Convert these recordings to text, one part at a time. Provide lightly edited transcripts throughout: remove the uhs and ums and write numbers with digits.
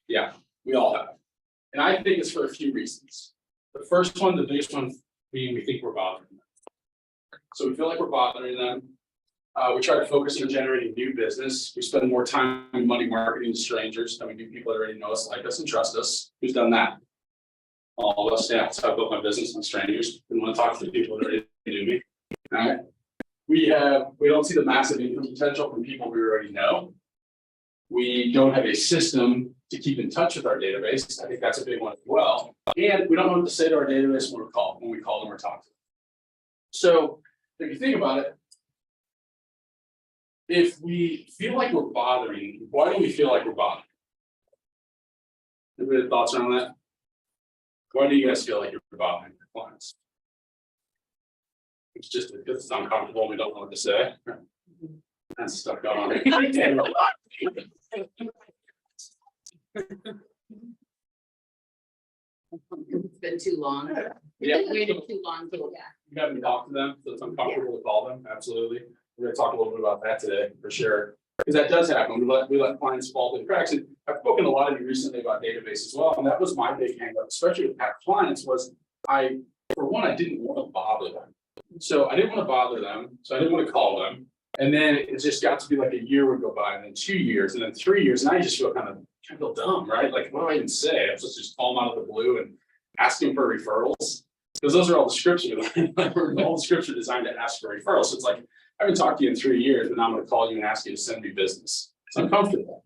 Yeah, we all have. And I think it's for a few reasons. The first one, the biggest one being we think we're bothering them. So we feel like we're bothering them. We try to focus on generating new business. We spend more time and money marketing to strangers than we do people that already know us, like us, and trust us. Who's done that? All of us, yeah. So I built my business on strangers. Didn't want to talk to the people that already knew me. All right. We don't see the massive income potential from people we already know. We don't have a system to keep in touch with our database. I think that's a big one as well. And we don't know what to say to our database when we call them or talk to them. So if you think about it, if we feel like we're bothering, why do we feel like we're bothering? Anybody have thoughts around that? Why do you guys feel like you're bothering your clients? It's just because it's uncomfortable and we don't know what to say. That's stuff going on. It's been too long. Yeah. We've waited too long to, You haven't talked to them, so it's uncomfortable to call them, absolutely. We're gonna talk a little bit about that today, for sure. Because that does happen, we let clients fall through the cracks, and I've spoken to a lot of you recently about database as well, and that was my big hang up, especially with past clients, was for one, I didn't want to bother them. So I didn't want to bother them, so I didn't want to call them. And then it just got to be like a year would go by, and then 2 years, and then 3 years, and I just feel kind of dumb, right? Like, what do I even say? I'm supposed to just call them out of the blue and ask them for referrals? Because those are all the scripts all the scripts are designed to ask for referrals. So it's like, I haven't talked to you in 3 years, but now I'm going to call you and ask you to send me business. It's uncomfortable.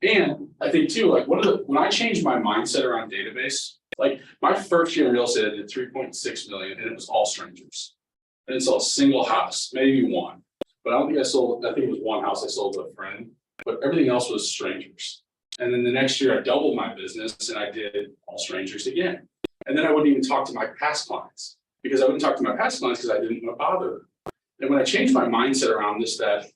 And I think too, like when I changed my mindset around database, like my first year in real estate, I did 3.6 million, and it was all strangers. I didn't sell a single house, maybe one. But I don't think I think it was one house I sold to a friend, but everything else was strangers. And then the next year I doubled my business and I did all strangers again. And then I wouldn't even talk to my past clients because I wouldn't talk to my past clients because I didn't want to bother them. And when I changed my mindset around this, that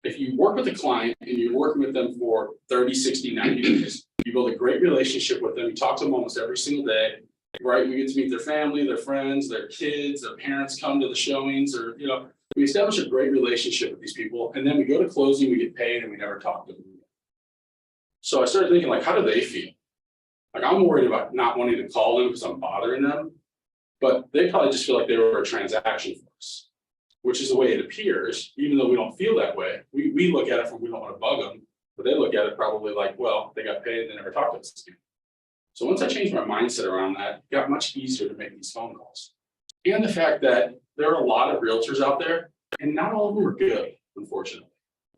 if you work with a client and you're working with them for 30, 60, 90 days, you build a great relationship with them, you talk to them almost every single day, right? You get to meet their family, their friends, their kids, their parents come to the showings, or, we establish a great relationship with these people, and then we go to closing, we get paid, and we never talk to them again. So I started thinking, like, how do they feel? Like, I'm worried about not wanting to call them because I'm bothering them, but they probably just feel like they were a transaction for us, which is the way it appears, even though we don't feel that way. We look at it from we don't want to bug them, but they look at it probably like, well, they got paid, they never talked to us again. So once I changed my mindset around that, it got much easier to make these phone calls. And the fact that there are a lot of realtors out there, and not all of them are good, unfortunately.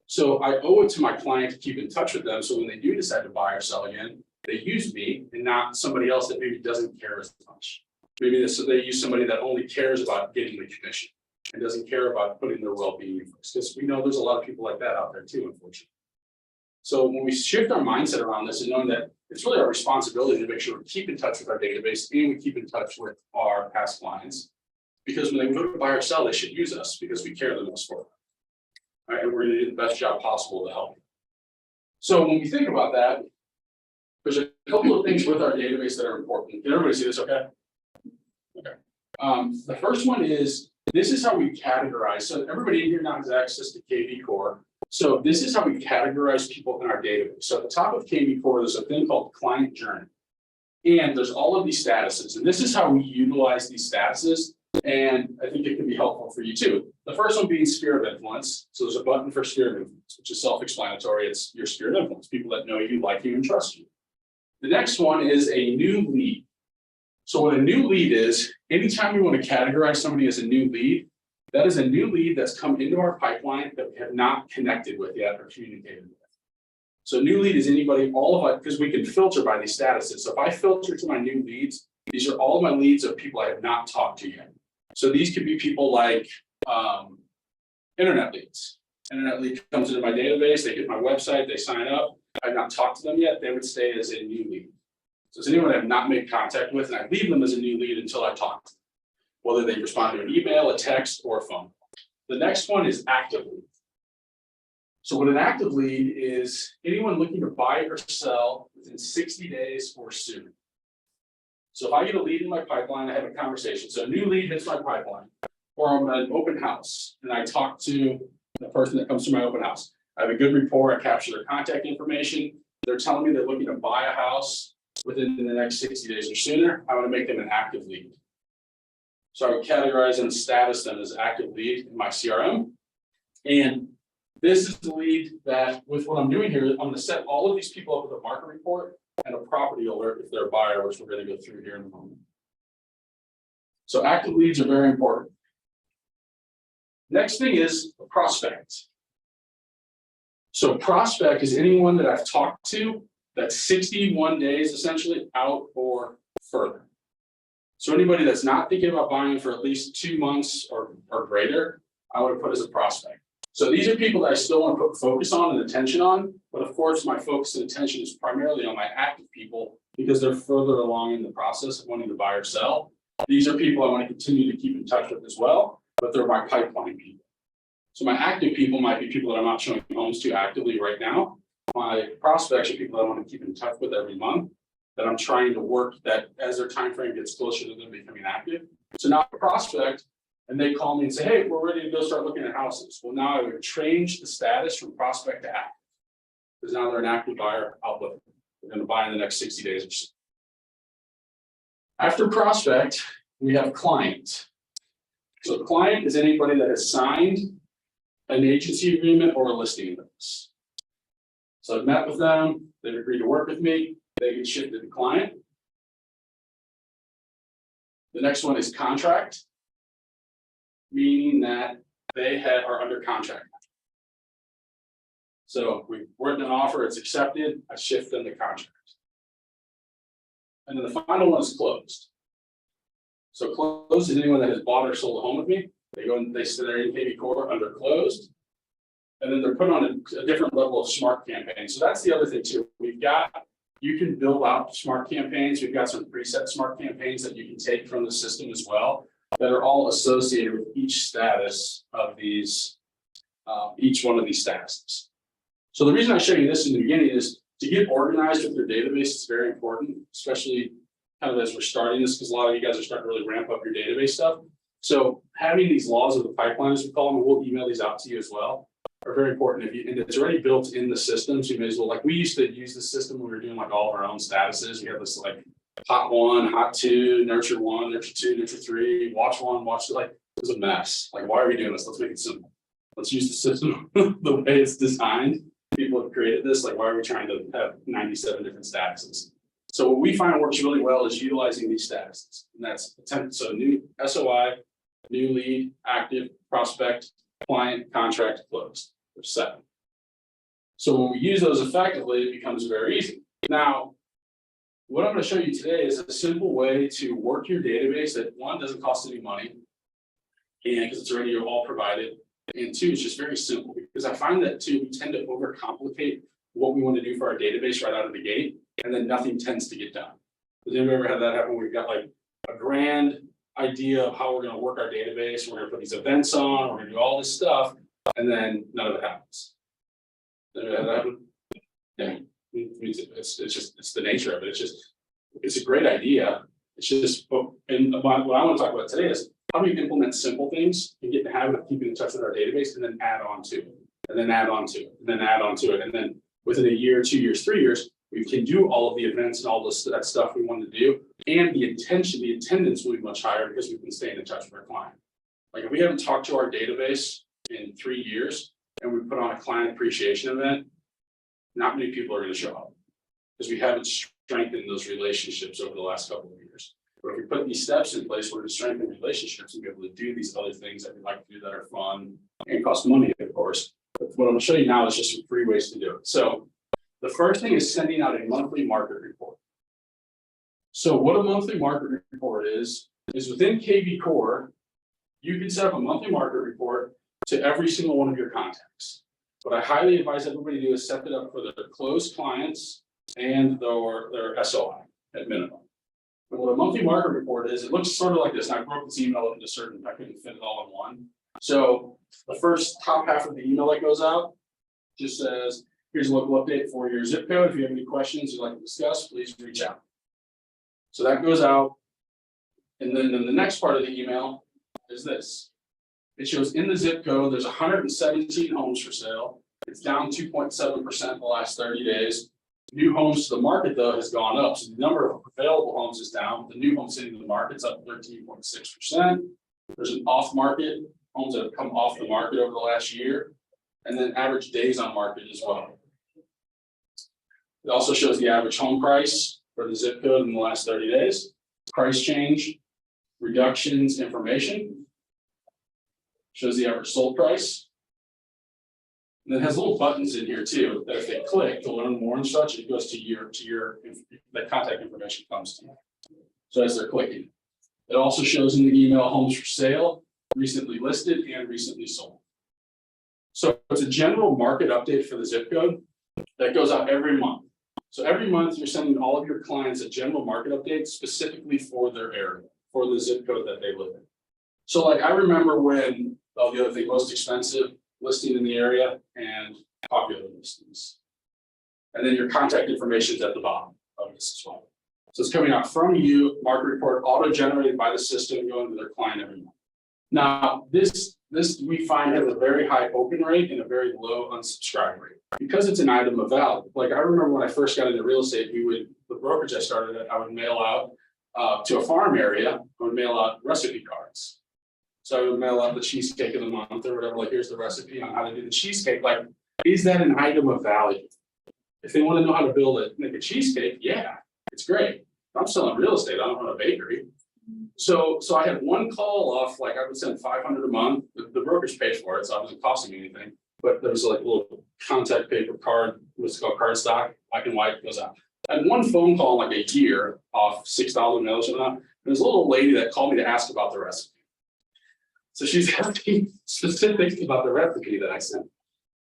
So I owe it to my client to keep in touch with them, so when they do decide to buy or sell again, they use me and not somebody else that maybe doesn't care as much. Maybe they use somebody that only cares about getting the commission and doesn't care about putting their well-being first. Because we know there's a lot of people like that out there too, unfortunately. So when we shift our mindset around this and knowing that it's really our responsibility to make sure we keep in touch with our database and we keep in touch with our past clients, because when they go to buy or sell, they should use us because we care the most for them. All right, and we're going to do the best job possible to help them. So when we think about that, there's a couple of things with our database that are important. Can everybody see this okay? Okay. The first one is, this is how we categorize. So everybody in here now has access to KV Core. So this is how we categorize people in our database. So at the top of KV Core, there's a thing called client journey. And there's all of these statuses. And this is how we utilize these statuses. And I think it can be helpful for you too. The first one being sphere of influence. So there's a button for sphere of influence, which is self-explanatory. It's your sphere of influence, people that know you, like you, and trust you. The next one is a new lead. So what a new lead is, anytime we want to categorize somebody as a new lead, that is a new lead that's come into our pipeline that we have not connected with yet or communicated with. So new lead is anybody, all of it, because we can filter by these statuses. So if I filter to my new leads, these are all of my leads of people I have not talked to yet. So these could be people like internet leads. Internet lead comes into my database, they hit my website, they sign up. I've not talked to them yet, they would stay as a new lead. So it's anyone I've not made contact with, and I leave them as a new lead until I talk to them, whether they respond to an email, a text, or a phone call. The next one is active lead. So what an active lead is, anyone looking to buy or sell within 60 days or sooner. So if I get a lead in my pipeline, I have a conversation. So a new lead hits my pipeline, or I'm at an open house and I talk to the person that comes to my open house. I have a good rapport, I capture their contact information. they're telling me they're looking to buy a house within the next 60 days or sooner, I want to make them an active lead. So I would categorize and status them as active lead in my CRM. And this is the lead that, with what I'm doing here, I'm going to set all of these people up with a market report and a property alert if they're a buyer, which we're going to go through here in a moment. So active leads are very important. Next thing is a prospect. So prospect is anyone that I've talked to that's 61 days essentially out or further. So anybody that's not thinking about buying for at least 2 months or greater, I would put as a prospect. So these are people that I still want to put focus on and attention on, but of course my focus and attention is primarily on my active people because they're further along in the process of wanting to buy or sell. These are people I want to continue to keep in touch with as well, but they're my pipeline people. So my active people might be people that I'm not showing homes to actively right now. My prospects are people that I want to keep in touch with every month, that I'm trying to work that as their time frame gets closer to them becoming active. So now a prospect, and they call me and say, hey, we're ready to go start looking at houses. Well, now I would change the status from prospect to active, because now they're an active buyer. I'll put them. They're going to buy in the next 60 days or so. After prospect, we have client. So client is anybody that has signed an agency agreement or a listing with us. So I've met with them, they've agreed to work with me, they get shipped to the client. The next one is contract, meaning that they are under contract. So we've written an offer, it's accepted, I shift them to contract. And then the final one is closed. So closed is anyone that has bought or sold a home with me. They go and they sit there in KB Core under closed. And then they're put on a different level of smart campaign. So that's the other thing too. You can build out smart campaigns. We've got some preset smart campaigns that you can take from the system as well, that are all associated with each status of these, each one of these statuses. So the reason I show you this in the beginning is to get organized with your database is very important, especially kind of as we're starting this, because a lot of you guys are starting to really ramp up your database stuff. So having these laws of the pipeline, as we call them, and we'll email these out to you as well, are very important. And it's already built in the system, so you may as well, like we used to use the system when we were doing like all of our own statuses. We have this like hot 1, hot 2, nurture 1, nurture 2, nurture 3, watch 1, watch 2. Like it was a mess. Like, why are we doing this? Let's make it simple. Let's use the system the way it's designed. People have created this. Like, why are we trying to have 97 different statuses? So what we find works really well is utilizing these statuses, and that's so new SOI, new lead, active, prospect, client, contract, closed. There's 7. So when we use those effectively, it becomes very easy. Now, what I'm going to show you today is a simple way to work your database that, 1, doesn't cost any money, and because it's already all provided, and 2, it's just very simple. Because I find that 2, we tend to overcomplicate what we want to do for our database right out of the gate, and then nothing tends to get done. Has anybody ever had that happen? We've got like a grand idea of how we're going to work our database. We're going to put these events on, we're going to do all this stuff, and then none of it happens. Does that happen? Yeah, it's the nature of it. It's a great idea. It's just, and what I want to talk about today is how do we implement simple things and get in the habit of keeping in touch with our database, and then add on to it, and then add on to it, and then add on to it, and then within a year, 2 years, 3 years, we can do all of the events and all this that stuff we want to do, and the attendance will be much higher because we can stay in touch with our client. Like if we haven't talked to our database in 3 years and we put on a client appreciation event, not many people are going to show up because we haven't strengthened those relationships over the last couple of years. But if we put these steps in place, we're going to strengthen relationships and be able to do these other things that we like to do that are fun and cost money, of course. But what I'm going to show you now is just some free ways to do it. So the first thing is sending out a monthly market report. So what a monthly market report is within KB Core, you can set up a monthly market report to every single one of your contacts. What I highly advise everybody to do is set it up for their closed clients and their SOI at minimum. And what a monthly market report is, it looks sort of like this. And I broke this email into certain, I couldn't fit it all in one. So the first top half of the email that goes out just says, here's a local update for your zip code. If you have any questions you'd like to discuss, please reach out. So that goes out. And then the next part of the email is this. It shows in the zip code, there's 117 homes for sale. It's down 2.7% in the last 30 days. New homes to the market though has gone up. So the number of available homes is down. The new homes hitting the market's up 13.6%. There's an off market, homes that have come off the market over the last year, and then average days on market as well. It also shows the average home price for the zip code in the last 30 days, price change, reductions, information. Shows the average sold price. And it has little buttons in here too, that if they click to learn more and such, it goes to your, that contact information comes to you. So as they're clicking. It also shows in the email homes for sale, recently listed and recently sold. So it's a general market update for the zip code that goes out every month. So every month you're sending all of your clients a general market update specifically for their area, for the zip code that they live in. So like I remember when, the other thing, most expensive listing in the area and popular listings. And then your contact information is at the bottom of this as well. So it's coming out from you, market report, auto-generated by the system, going to their client every month. Now, this we find has a very high open rate and a very low unsubscribe rate. Because it's an item of value. Like I remember when I first got into real estate, the brokerage I started at, I would mail out to a farm area, I would mail out recipe cards. So I would mail out the cheesecake of the month or whatever, like here's the recipe on how to do the cheesecake. Like, is that an item of value? If they want to know how to make a cheesecake, yeah, it's great. I'm selling real estate, I don't run a bakery. So I had one call off, like I would send 500 a month. The brokerage paid for it, so it wasn't costing me anything. But there was like a little contact paper card, what's called cardstock, black and white, goes out. I had one phone call in like a year off $6 mailers or not. There's a little lady that called me to ask about the recipe. So she's asking specifics about the recipe that I sent.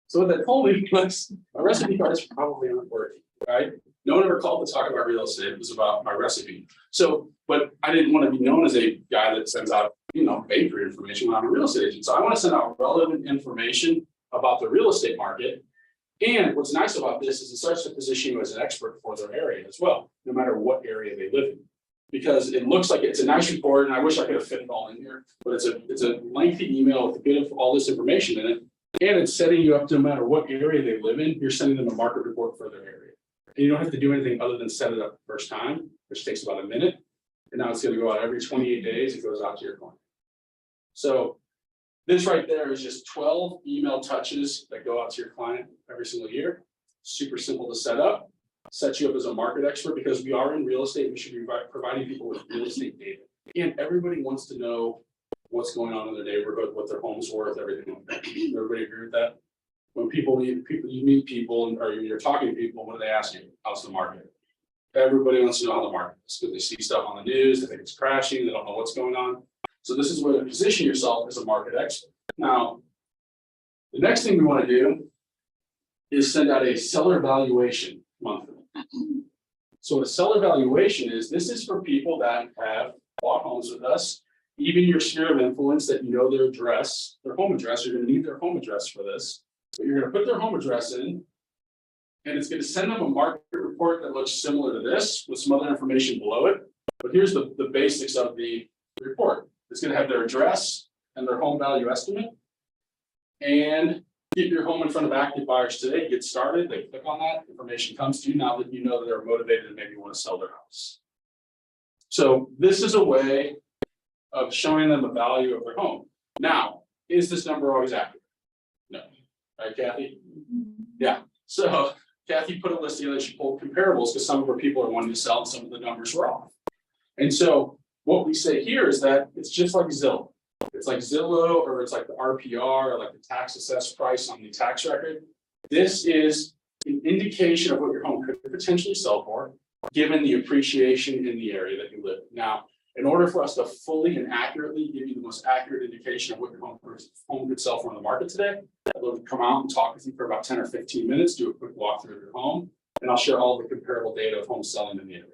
So what that told me was my recipe cards probably aren't working, right? No one ever called to talk about real estate. It was about my recipe. So, but I didn't want to be known as a guy that sends out, bakery information when I'm a real estate agent. So I want to send out relevant information about the real estate market. And what's nice about this is it starts to position you as an expert for their area as well, no matter what area they live in. Because it looks like it's a nice report, and I wish I could have fit it all in here, but it's a lengthy email with a bit of all this information in it, and it's setting you up to no matter what area they live in, you're sending them a market report for their area. And you don't have to do anything other than set it up the first time, which takes about a minute, and now it's going to go out every 28 days, it goes out to your client. So this right there is just 12 email touches that go out to your client every single year. Super simple to set up. Set you up as a market expert because we are in real estate. We should be providing people with real estate data. And everybody wants to know what's going on in their neighborhood, what their home's worth, everything like that. Everybody agree with that? When you meet people or you're talking to people, what do they ask you? How's the market? Everybody wants to know how the market is because they see stuff on the news, they think it's crashing, they don't know what's going on. So this is where to position yourself as a market expert. Now, the next thing we want to do is send out a seller valuation monthly. So what a seller valuation is, this is for people that have bought homes with us, even your sphere of influence that their address, their home address, you're going to need their home address for this. But you're going to put their home address in, and it's going to send them a market report that looks similar to this with some other information below it. But here's the basics of the report. It's going to have their address and their home value estimate. And get your home in front of active buyers today, get started, they click on that, information comes to you now that you know that they're motivated and maybe want to sell their house. So this is a way of showing them the value of their home. Now, is this number always accurate? No. Right, Kathy? Yeah. So Kathy put a list together, she pulled comparables because some of her people are wanting to sell and some of the numbers were off. And so what we say here is that it's just like Zillow. It's like Zillow, or it's like the RPR, or like the tax assessed price on the tax record. This is an indication of what your home could potentially sell for, given the appreciation in the area that you live in. Now, in order for us to fully and accurately give you the most accurate indication of what your home could sell for on the market today, I'll come out and talk with you for about 10 or 15 minutes, do a quick walkthrough of your home, and I'll share all the comparable data of homes selling in the area.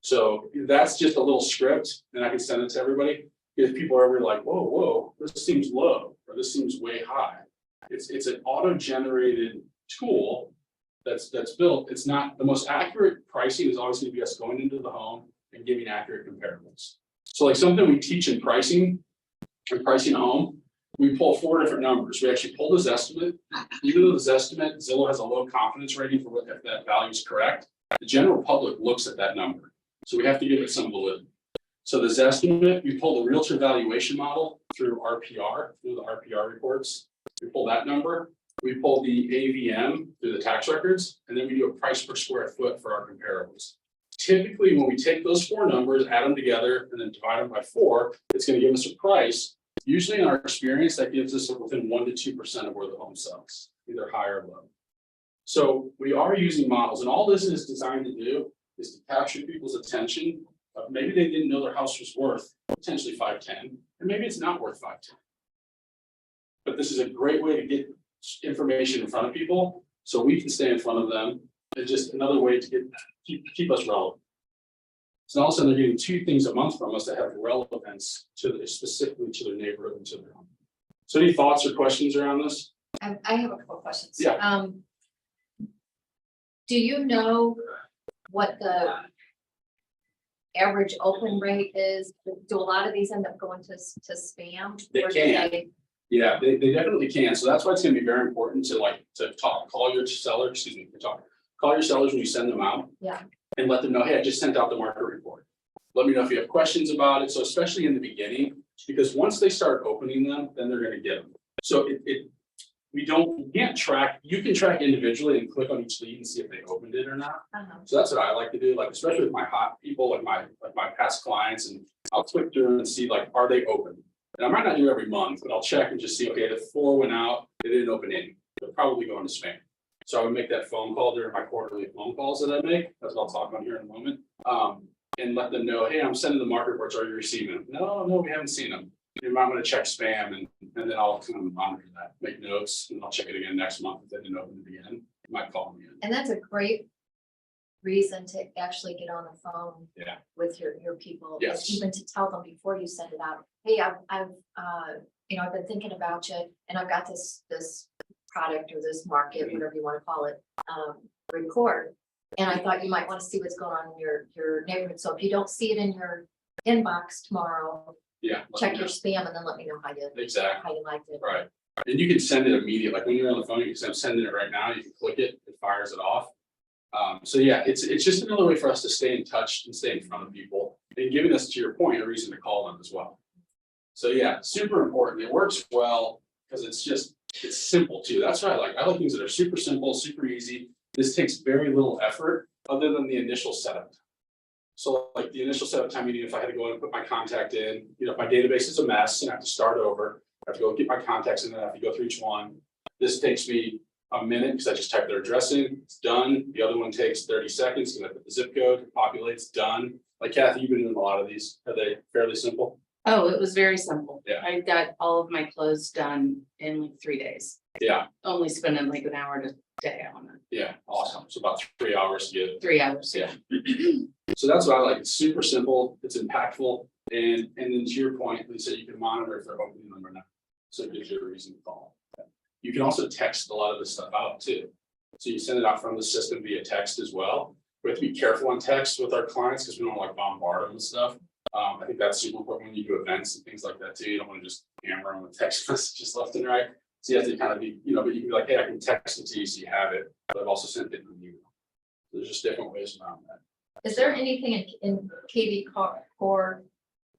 So that's just a little script, and I can send it to everybody. If people are ever like, whoa, this seems low, or this seems way high. It's an auto-generated tool that's built. It's not the most accurate pricing is always going to be us going into the home and giving accurate comparables. So like something we teach in pricing a home we pull 4 different numbers. We actually pull this estimate. Even though this estimate, Zillow has a low confidence rating for if that value is correct, the general public looks at that number. So we have to give it some validity. So this estimate, we pull the realtor valuation model through RPR, through the RPR reports. We pull that number. We pull the AVM through the tax records, and then we do a price per square foot for our comparables. Typically, when we take those 4 numbers, add them together, and then divide them by 4, it's going to give us a price. Usually in our experience, that gives us within 1 to 2% of where the home sells, either high or low. So we are using models, and all this is designed to do is to capture people's attention. Maybe they didn't know their house was worth potentially 510, and maybe it's not worth 510. But this is a great way to get information in front of people so we can stay in front of them. It's just another way to keep us relevant. So all of a sudden they're getting 2 things a month from us that have relevance to specifically to their neighborhood and to their home. So any thoughts or questions around this? I have a couple of questions. Yeah. Do you know what the average open rate is? Do a lot of these end up going to spam? They Or do can. Yeah, they definitely can. So that's why it's going to be very important to call your seller, call your sellers when you send them out. Yeah. And let them know, hey, I just sent out the market report. Let me know if you have questions about it. So especially in the beginning, because once they start opening them, then they're going to get them. So you can't track, you can track individually and click on each lead and see if they opened it or not. So that's what I like to do, like especially with my hot people, like my past clients, and I'll click through and see like, are they open? And I might not do every month, but I'll check and just see, okay, the 4 went out, they didn't open any. They're probably going to spam. So I would make that phone call during my quarterly phone calls that I make. That's what I'll talk about here in a moment. And let them know, hey, I'm sending the market reports. Are you receiving them? No, we haven't seen them. You might want to check spam, and then I'll kind of monitor that, make notes, and I'll check it again next month. If they didn't open it again, you might call me in. And that's a great reason to actually get on the phone with your people. Yes. Even to tell them before you send it out, hey, I've been thinking about you, and I've got this product or this market, whatever you want to call it, report. And I thought you might want to see what's going on in your neighborhood. So if you don't see it in your inbox tomorrow, check your spam and then let me know how you liked it. Right. And you can send it immediately. Like when you're on the phone, you can send it right now. You can click it, it fires it off. So yeah, it's just another way for us to stay in touch and stay in front of people, and giving us, to your point, a reason to call them as well. So yeah, super important. It works well because it's simple too. That's what I like. I like things that are super simple, super easy. This takes very little effort other than the initial setup. So like the initial setup time, meaning if I had to go in and put my contact in, if my database is a mess and I have to start over, I have to go get my contacts in, and I have to go through each one. This takes me a minute because I just type their address in, it's done. The other one takes 30 seconds because I put the zip code, it populates, done. Like Kathy, you've been doing a lot of these. Are they fairly simple? Oh, it was very simple. Yeah. I got all of my clothes done in like 3 days. Yeah. Only spending like an hour a day on it. Yeah, awesome. So about 3 hours to get. 3 hours. Yeah. So that's what I like. It's super simple, it's impactful, and then to your point, Lisa, you can monitor if they're opening them or not. So it gives you a reason to call. You can also text a lot of this stuff out too. So you send it out from the system via text as well. We have to be careful on text with our clients because we don't like bombard them with stuff. I think that's super important when you do events and things like that too. You don't want to just hammer them with text messages left and right. So you have to kind of be, but you can be like, hey, I can text it to you so you have it, but I've also sent it in an email. There's just different ways around that. Is there anything in KV Core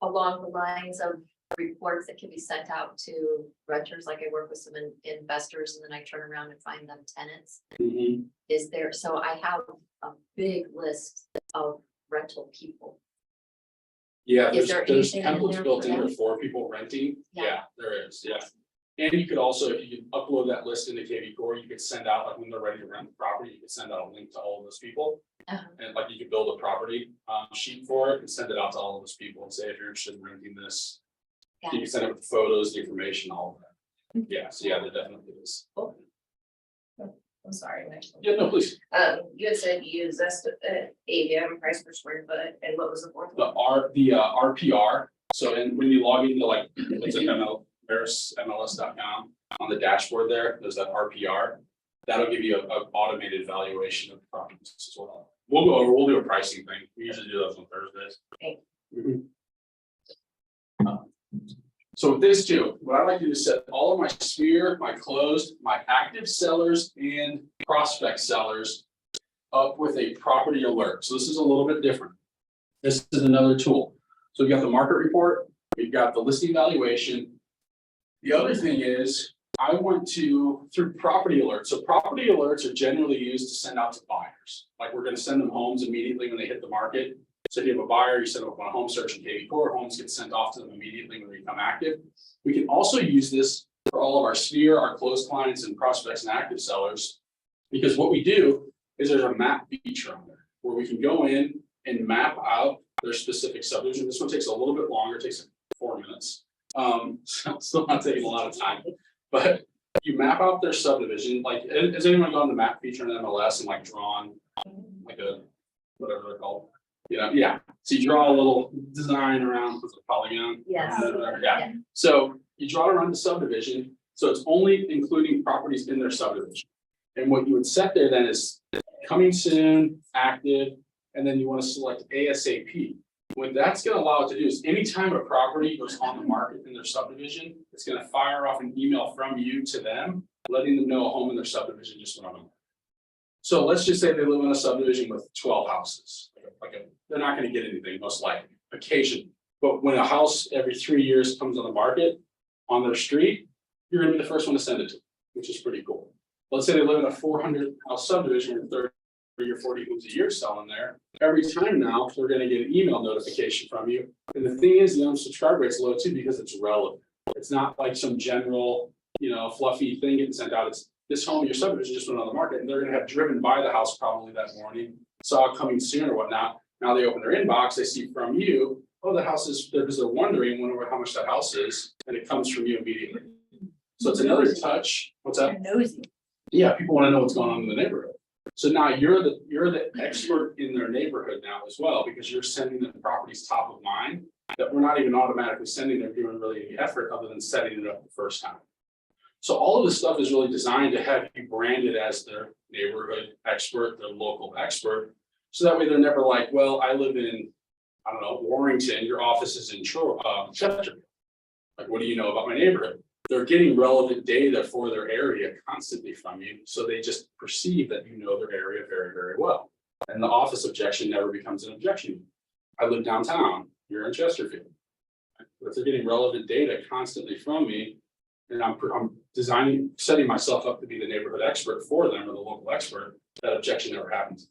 along the lines of reports that can be sent out to renters? Like I work with some investors and then I turn around and find them tenants. Mm-hmm. Is there, so I have a big list of rental people. Yeah, Is there's there anything in templates there built for in there them? for people renting. Yeah. Yeah, there is, yeah. And you could also, if you could upload that list into KV Core, you could send out, like when they're ready to rent the property, you could send out a link to all of those people. And like you could build a property sheet for it and send it out to all of those people and say, if you're interested in renting this, you can send it with the photos, the information, all of that. Yeah, so yeah, there definitely is. Cool. I'm sorry, Mitch. Yeah, no, please. You had said you used AVM, price per square foot, and what was the fourth one? The RPR. So when you log into like, it's like MLS.com on the dashboard there's that RPR. That'll give you an automated valuation of properties as well. We'll do a pricing thing. We usually do those on Thursdays. Okay. So with this too, what I like to do is set all of my sphere, my closed, my active sellers and prospect sellers up with a property alert. So this is a little bit different. This is another tool. So we've got the market report, we've got the listing valuation. The other thing is I want to, through property alerts. So property alerts are generally used to send out to buyers. Like we're going to send them homes immediately when they hit the market. So if you have a buyer, you set up on a home search in KV Core, homes get sent off to them immediately when they become active. We can also use this for all of our sphere, our closed clients and prospects and active sellers. Because what we do is there's a map feature on there where we can go in and map out their specific subdivision. This one takes a little bit longer, it takes 4 minutes. So still not taking a lot of time, but you map out their subdivision. Like, has anyone gone to the map feature in MLS and like drawn like a, whatever they're called? You know, yeah. So you draw a little design around with a polygon. Yes. Yeah. So you draw it around the subdivision. So it's only including properties in their subdivision. And what you would set there then is coming soon, active, and then you want to select ASAP. What that's going to allow it to do is anytime a property goes on the market in their subdivision, it's going to fire off an email from you to them, letting them know a home in their subdivision just went on the market. So let's just say they live in a subdivision with 12 houses. They're not going to get anything, most likely, occasion. But when a house every 3 years comes on the market on their street, you're going to be the first one to send it to, which is pretty cool. Let's say they live in a 400 house subdivision with 30 or 40 homes a year selling there. Every time now, they're going to get an email notification from you. And the thing is, the unsubscribe rate's low too because it's relevant. It's not like some general, you know, fluffy thing getting sent out. It's this home in your subdivision just went on the market, and they're going to have driven by the house probably that morning, saw it coming soon or whatnot. Now they open their inbox, they see from you, oh, the house is there because they're wondering, wonder how much that house is, and it comes from you immediately. So it's another touch. What's that? Nosy. Yeah, people want to know what's going on in the neighborhood. So now you're the expert in their neighborhood now as well, because you're sending them properties top of mind that we're not even automatically sending them, doing really any effort other than setting it up the first time. So all of this stuff is really designed to have you branded as their neighborhood expert, their local expert. So that way they're never like, well, I live in, I don't know, Warrington, your office is in Chesterfield. Like, what do you know about my neighborhood? They're getting relevant data for their area constantly from you. So they just perceive that you know their area very, very well. And the office objection never becomes an objection. I live downtown, you're in Chesterfield. But if they're getting relevant data constantly from me, and I'm setting myself up to be the neighborhood expert for them or the local expert, that objection never happens.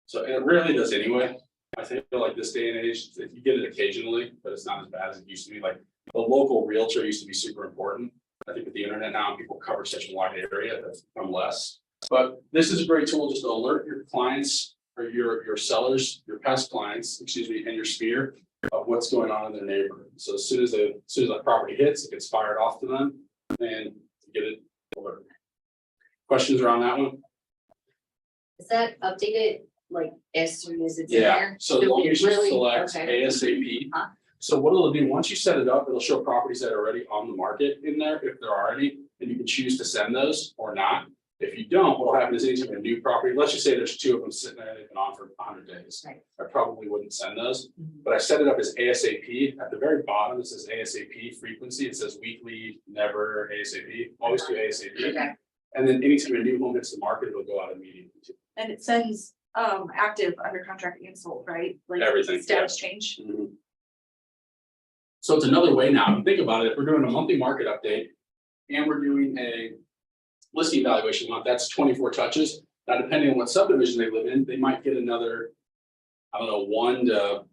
So and it rarely does anyway. I feel like this day and age, you get it occasionally, but it's not as bad as it used to be. Like the local realtor used to be super important. I think with the internet now, people cover such a wide area that's become less. But this is a great tool just to alert your clients or your sellers, your past clients, excuse me, and your sphere of what's going on in their neighborhood. So as soon as that property hits, it gets fired off to them and you get it alerted. Questions around that one? Is that updated like as soon as it's in Yeah, there? so as long as you Really? select Okay. ASAP. Huh? So what it'll do, once you set it up, it'll show properties that are already on the market in there, if there are any, and you can choose to send those or not. If you don't, what'll happen is anytime a new property, let's just say there's 2 of them sitting there, they've been on for 100 days. Right. I probably wouldn't send those, Mhm. but I set it up as ASAP. At the very bottom, it says ASAP frequency. It says weekly, never ASAP, always do ASAP. Okay. And then anytime a new home hits the market, it'll go out immediately too. And it sends active, under contract and sold, right? Like Everything, status change. Mhm. So it's another way now, if you think about it, if we're doing a monthly market update and we're doing a listing evaluation month, that's 24 touches. Now, depending on what subdivision they live in, they might get another, I don't know, 1 to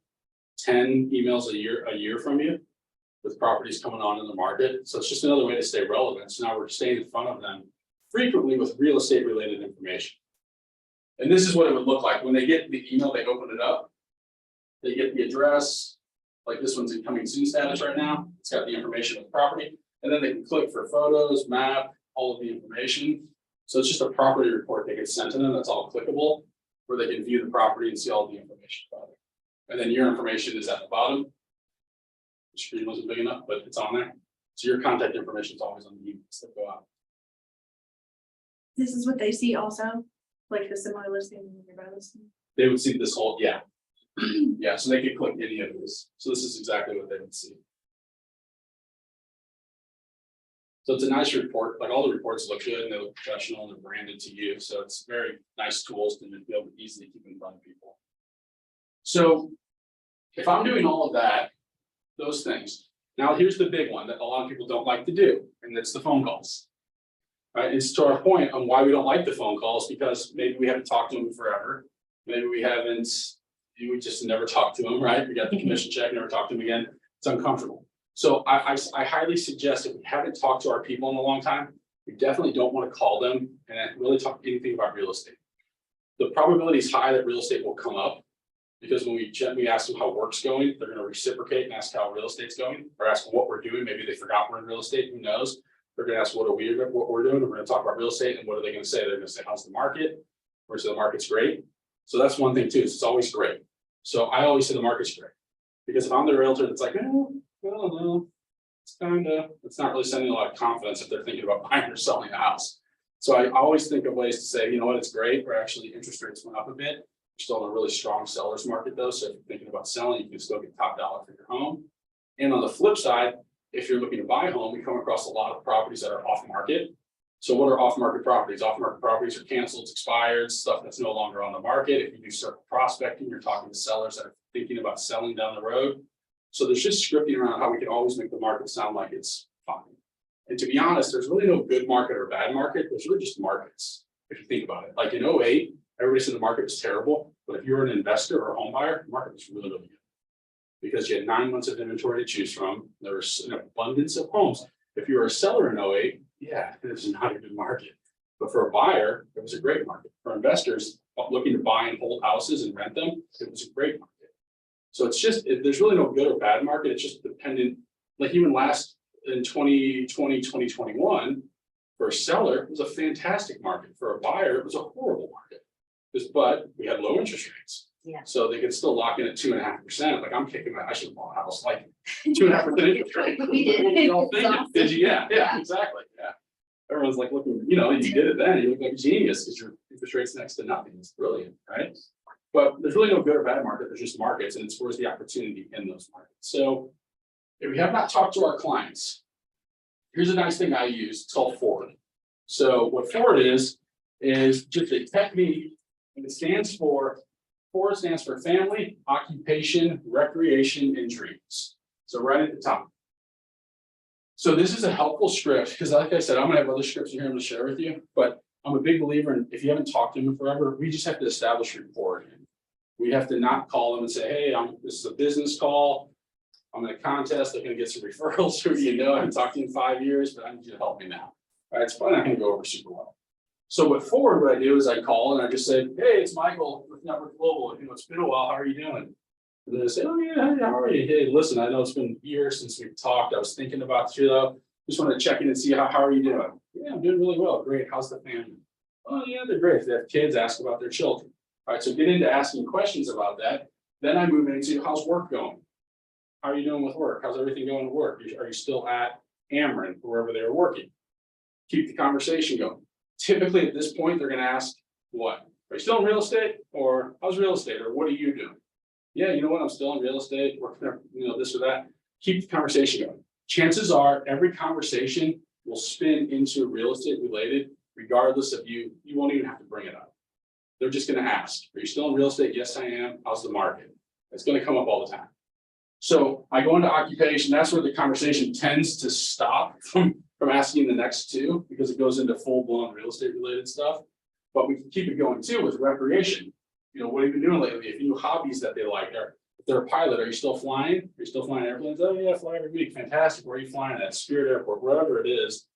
10 emails a year from you with properties coming on in the market. So it's just another way to stay relevant. So now we're staying in front of them frequently with real estate related information. And this is what it would look like when they get the email, they open it up, they get the address, like this one's in coming soon status right now. It's got the information of the property, and then they can click for photos, map, all of the information. So it's just a property report that gets sent to them. That's all clickable, where they can view the property and see all the information about it. And then your information is at the bottom. The screen wasn't big enough, but it's on there. So your contact information is always on the emails that go out. This is what they see also, like the similar listing and nearby listing. They would see this whole, yeah. Yeah, so they could click any of this. So this is exactly what they would see. So it's a nice report, like all the reports look good and they look professional and they're branded to you. So it's very nice tools to be able to easily keep in front of people. So if I'm doing all of that, those things, now here's the big one that a lot of people don't like to do, and it's the phone calls. Right, it's to our point on why we don't like the phone calls, because maybe we haven't talked to them forever. Maybe we we just never talked to them, right? We got the commission check, never talked to them again. It's uncomfortable. So I highly suggest if we haven't talked to our people in a long time, we definitely don't want to call them and really talk anything about real estate. The probability is high that real estate will come up, because when we ask them how work's going, they're going to reciprocate and ask how real estate's going, or ask what we're doing. Maybe they forgot we're in real estate, who knows? They're going to ask what we're doing, and we're going to talk about real estate, and what are they going to say? They're going to say, how's the market? Or say the market's great. So that's one thing too, is it's always great. So I always say the market's great, because if I'm the realtor that's like, oh, I don't know, it's not really sending a lot of confidence if they're thinking about buying or selling a house. So I always think of ways to say, you know what, it's great. We're actually interest rates went up a bit. We're still in a really strong seller's market though. So if you're thinking about selling, you can still get top dollar for your home. And on the flip side, if you're looking to buy a home, we come across a lot of properties that are off market. So what are off market properties? Off market properties are canceled, expired, stuff that's no longer on the market. If you do start prospecting, you're talking to sellers that are thinking about selling down the road. So there's just scripting around how we can always make the market sound like it's fine. And to be honest, there's really no good market or bad market. There's really just markets, if you think about it. Like in 08, everybody said the market was terrible, but if you're an investor or a home buyer, the market was really, really good, because you had 9 months of inventory to choose from. There was an abundance of homes. If you were a seller in 08, yeah, it was not a good market. But for a buyer, it was a great market. For investors looking to buy and hold houses and rent them, it was a great market. So it's just, there's really no good or bad market. It's just dependent. Like even in 2020, 2021, for a seller, it was a fantastic market. For a buyer, it was a horrible market. But we had low interest rates. Yeah. So they could still lock in at 2.5%. Like I'm kicking I should have bought a house like 2.5% interest rate. We did. You don't think it, did you? Yeah, Yeah. exactly. Yeah. Everyone's like looking, you did it then. You look like a genius because your interest rate's next to nothing. It's brilliant, right? But there's really no good or bad market. There's just markets, and it's where's the opportunity in those markets. So if we have not talked to our clients, here's a nice thing I use. It's called Forward. So what Forward is just a technique, and it stands for family, occupation, recreation, and dreams. So right at the top. So this is a helpful script, because like I said, I'm gonna have other scripts in here I'm gonna share with you, but I'm a big believer in, if you haven't talked to them forever, we just have to establish rapport. We have to not call them and say, hey, this is a business call. I'm in a contest. I'm going to get some referrals. Who do you know? I haven't talked to you in 5 years, but I need you to help me now. All right, it's probably not going to go over super well. So with Forward, what I do is I call and I just say, hey, it's Michael with NettWork Global. It's been a while. How are you doing? And then they say, oh yeah, hey, how are you? Hey, listen, I know it's been years since we've talked. I was thinking about you though. Just wanted to check in and see how are you doing? Yeah, I'm doing really well. Great. How's the family? Oh yeah, they're great. If they have kids, ask about their children. All right, so get into asking questions about that. Then I move into how's work going? How are you doing with work? How's everything going to work? Are you still at Ameren, wherever they're working? Keep the conversation going. Typically at this point, they're going to ask, what? Are you still in real estate? Or how's real estate? Or what are you doing? Yeah, you know what? I'm still in real estate, working, this or that. Keep the conversation going. Chances are every conversation will spin into real estate related, regardless of you won't even have to bring it up. They're just going to ask, are you still in real estate? Yes, I am. How's the market? It's going to come up all the time. So I go into occupation. That's where the conversation tends to stop from asking the next two, because it goes into full blown real estate related stuff. But we can keep it going too with recreation. What have you been doing lately? If you have hobbies that they like, or if they're a pilot, are you still flying? Are you still flying airplanes? Oh yeah, I fly every week. Fantastic. Where are you flying at? Spirit Airport, wherever it is.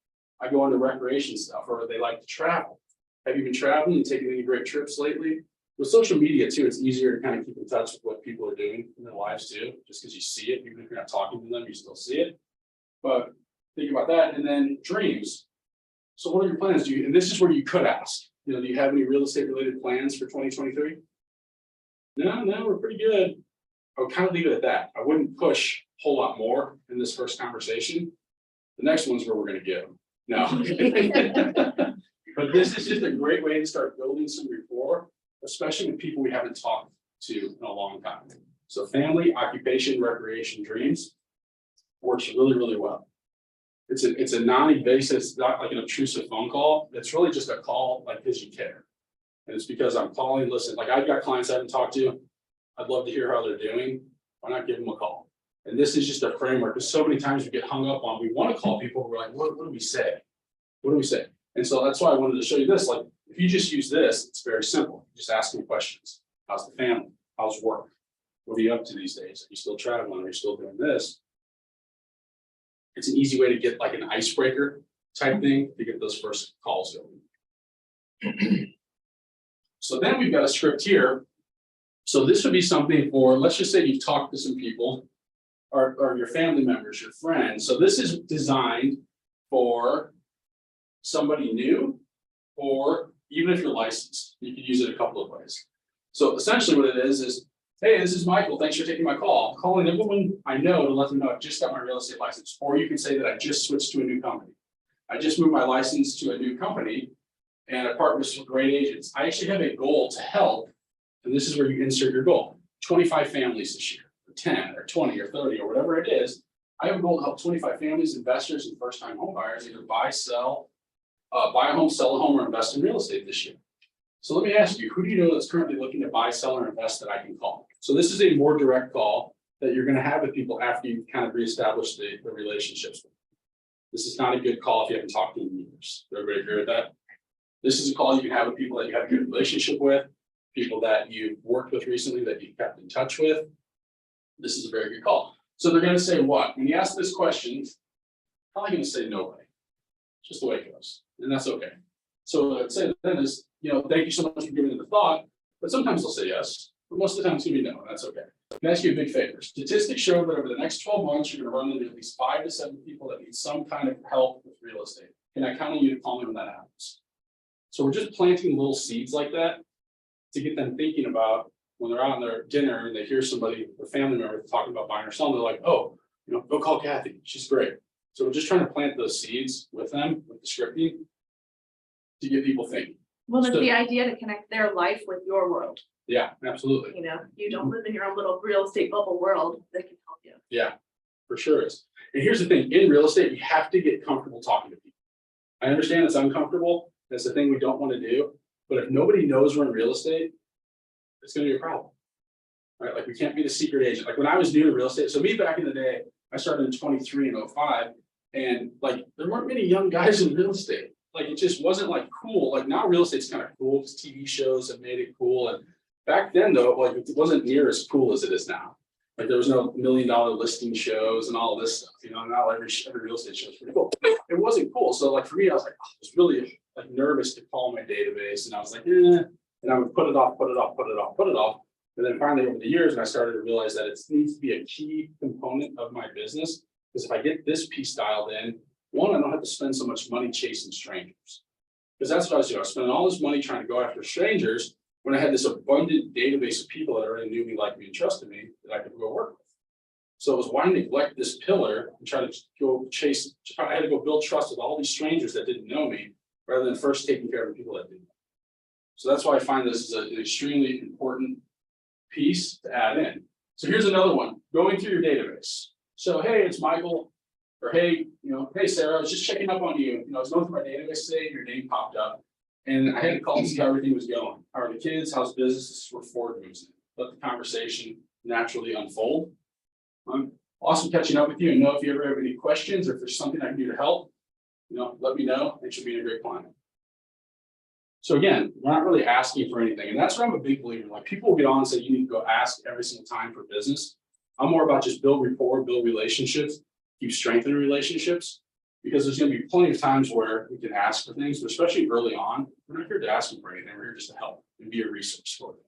I go into recreation stuff, or they like to travel. Have you been traveling and taking any great trips lately? With social media too, it's easier to kind of keep in touch with what people are doing in their lives too, just because you see it, even if you're not talking to them, you still see it. But think about that. And then dreams. So what are your plans? And this is where you could ask, do you have any real estate related plans for 2023? No, we're pretty good. I would kind of leave it at that. I wouldn't push a whole lot more in this first conversation. The next one's where we're going to get them. No. But this is just a great way to start building some rapport, especially with people we haven't talked to in a long time. So family, occupation, recreation, dreams works really, really well. It's a non-invasive, it's not like an obtrusive phone call. It's really just a call like because you care. And it's because I'm calling, listen, like I've got clients I haven't talked to. I'd love to hear how they're doing. Why not give them a call? And this is just a framework because so many times we get hung up on, we want to call people. We're like, what do we say? What do we say? And so that's why I wanted to show you this. Like, if you just use this, it's very simple. Just ask them questions. How's the family? How's work? What are you up to these days? Are you still traveling? Are you still doing this? It's an easy way to get like an icebreaker type thing to get those first calls going. So then we've got a script here. So this would be something for, let's just say you've talked to some people or your family members, your friends. So this is designed for somebody new, or even if you're licensed, you can use it a couple of ways. So essentially what it is, hey, this is Michael. Thanks for taking my call. I'm calling everyone I know to let them know I just got my real estate license. Or you can say that I just switched to a new company. I just moved my license to a new company and I partnered with some great agents. I actually have a goal to help, and this is where you insert your goal. 25 families this year, or 10, or 20, or 30, or whatever it is. I have a goal to help 25 families, investors, and first-time home buyers either buy a home, sell a home, or invest in real estate this year. So let me ask you, who do you know that's currently looking to buy, sell, or invest that I can call? So this is a more direct call that you're going to have with people after you kind of reestablish the relationships. This is not a good call if you haven't talked to them in years. Everybody agree with that? This is a call you can have with people that you have a good relationship with, people that you've worked with recently that you've kept in touch with. This is a very good call. So they're going to say what? When you ask this question, probably going to say nobody. Just the way it goes. And that's okay. So what I'd say then is, thank you so much for giving it a thought, but sometimes they'll say yes, but most of the time it's going to be no, and that's okay. Can I ask you a big favor? Statistics show that over the next 12 months, you're going to run into at least 5 to 7 people that need some kind of help with real estate. Can I count on you to call me when that happens? So we're just planting little seeds like that to get them thinking about when they're out on their dinner and they hear somebody, a family member talking about buying or selling, they're like, oh, go call Kathy. She's great. So we're just trying to plant those seeds with them, with the scripting, to get people thinking. Well, it's So- the idea to connect their life with your world. Yeah, absolutely. You don't live in your own little real estate bubble world that can help you. Yeah, for sure is. And here's the thing, in real estate, you have to get comfortable talking to people. I understand it's uncomfortable. That's the thing we don't want to do. But if nobody knows we're in real estate, it's going to be a problem. Right? Like we can't be the secret agent. Like when I was new to real estate, so me back in the day, I started in 23 and 05, and like there weren't many young guys in real estate. Like it just wasn't like cool. Like now real estate's kind of cool because TV shows have made it cool. And back then though, like it wasn't near as cool as it is now. Like there was no $1 million listing shows and all this stuff. Now every real estate show is pretty cool. It wasn't cool. So like for me, I was like, I was really like nervous to call my database, and I was like, and I would put it off. And then finally over the years, and I started to realize that it needs to be a key component of my business. Because if I get this piece dialed in, one, I don't have to spend so much money chasing strangers. Because that's what I was doing. I was spending all this money trying to go after strangers when I had this abundant database of people that already knew me, liked me, and trusted me that I could go work with. So it was why neglect this pillar and try to go chase, I had to go build trust with all these strangers that didn't know me, rather than first taking care of the people that did. So that's why I find this is an extremely important piece to add in. So here's another one, going through your database. So, hey, it's Michael, or hey, hey, Sarah, I was just checking up on you. I was going through my database today and your name popped up. And I had to call to see how everything was going. How are the kids? How's business? This is where Ford moves in. Let the conversation naturally unfold. Awesome catching up with you, and know if you ever have any questions or if there's something I can do to help, let me know. It should be a great client. So again, we're not really asking for anything. And that's where I'm a big believer. Like people will get on and say, you need to go ask every single time for business. I'm more about just build rapport, build relationships, keep strengthening relationships, because there's going to be plenty of times where we can ask for things, but especially early on, we're not here to ask them for anything. We're here just to help and be a resource for them.